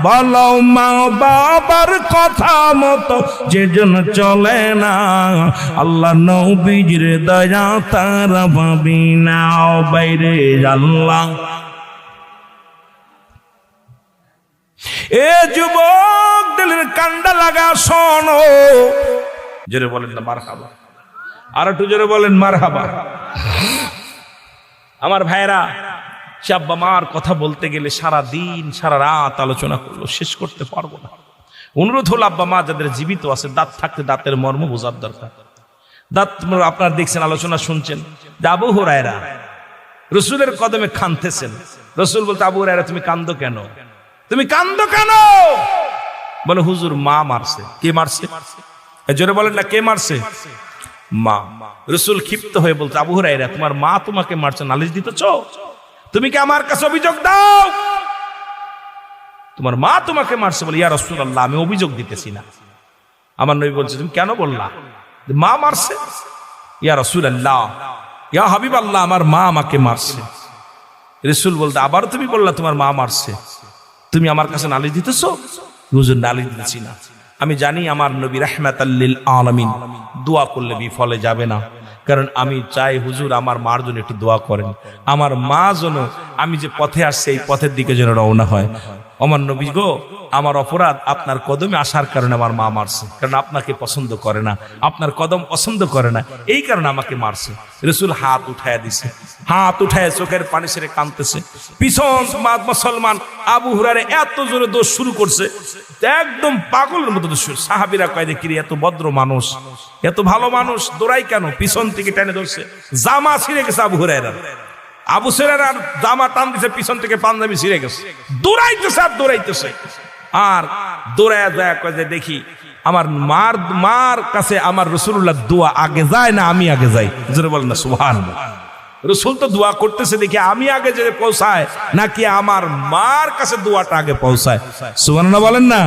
A: বলো মা বাবার কথা মতো যেজন চলে না, আল্লাহ নবীজির দয়া তারা পাবি না। বাইরে আল্লাহ এ যুবক দিলের কান্ডা লাগা শোনো, জোরে বলেন না মারহাবা, আর একটু জোরে বলেন মারহাবা। আমার ভাইরা, সে আব্বা মার কথা বলতে গেলে সারা দিন সারা রাত আলোচনা করলো, শেষ করতে পারবো না। অনুরোধ হলো আব্বা মা যাদের জীবিত আছে, দাঁত থাকতে দাঁতের মর্ম বোঝার দরকার। দাঁত আপনারা দেখছেন, আলোচনা শুনছেন যে আবু হুরায়রা রসুলের কদমে কাঁদতেছেন। রসুল বলতে আবু হুরায়রা তুমি কান্দো কেন, তুমি কান্দো কেন? বলে হুজুর মা মারছে। কে মারছে? জোরে বলেন না, কে মারছে? মা। রসুল ক্ষিপ্ত হয়ে বলতে আবু হুরায়রা তোমার মা তোমাকে মারছে, নালিশ দিতেছ? তুমি কি আমার কাছে অভিযোগ দাও? তোমার মা তোমাকে মারছে। বলে ইয়া রাসূলুল্লাহ আমি অভিযোগ দিতেছি না। আমার নবী বলছে তুমি কেন বললা মা মারছে? ইয়া রাসূলুল্লাহ, ইয়া হাবিবাল্লাহ আমার মা আমাকে মারছে। রাসূল বলতে আবার তুমি বললা তোমার মা মারছে, তুমি আমার কাছে নালিশ দিতেছো? হুজুর নালিশ দিতেছি না, আমি জানি আমার নবী রাহমাতাল লিল আলামিন, দোয়া করলে বিফলে যাবে না। কারণ আমি চাই হুজুর আমার মার জন্য একটু দোয়া করেন, আমার মা যেন আমি যে পথে আসছে এই পথের দিকে যেন রওনা হয়। আমার নবী গো, আমার অপরাধ আপনার কদমে আসার কারণে আমার মা মারছে, কারণ আপনাকে পছন্দ করে না, আপনার কদম পছন্দ করে না, এই কারণে আমাকে মারছে। রাসূল হাত উঠায়া দিছে, হাত উঠায় চোখের পানি ছেড়ে কাঁদতেছে। পিছন মুসলমান আবু হুরায়রা এত জোরে দোষ শুরু করছে, একদম পাগলের মতো দোষ। সাহাবীরা কয় দেখি এত ভদ্র মানুষ, এত ভালো মানুষ, দৌড়াই কেন? পিছন থেকে টেনে ধরছে, জামা ছিঁড়ে গেছে আবু হুরায়রার। আবু হুরায়রার জামা টান দিছে, পিছন থেকে পাঞ্জাবি ছিঁড়ে গেছে। দৌড়াইতেছে আর দৌড়াইতেছে, আর দৌড়ায় যায় কয় যে দেখি আমার মার কাছে আমার রাসূলুল্লাহ দোয়া আগে যায় না আমি আগে যাই? জোরে বলেন না সুবহানাল্লাহ। রাসূল তো দোয়া করতেছে দেখি আমি আগে যে পৌঁছায় নাকি আমার মার কাছে দোয়াটা আগে পৌঁছায়? সুবহানাল্লাহ বলেন না।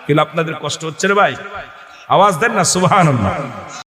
A: কিন্তু আপনাদের কষ্ট হচ্ছে রে ভাই, আওয়াজ দেন না সুবহানাল্লাহ।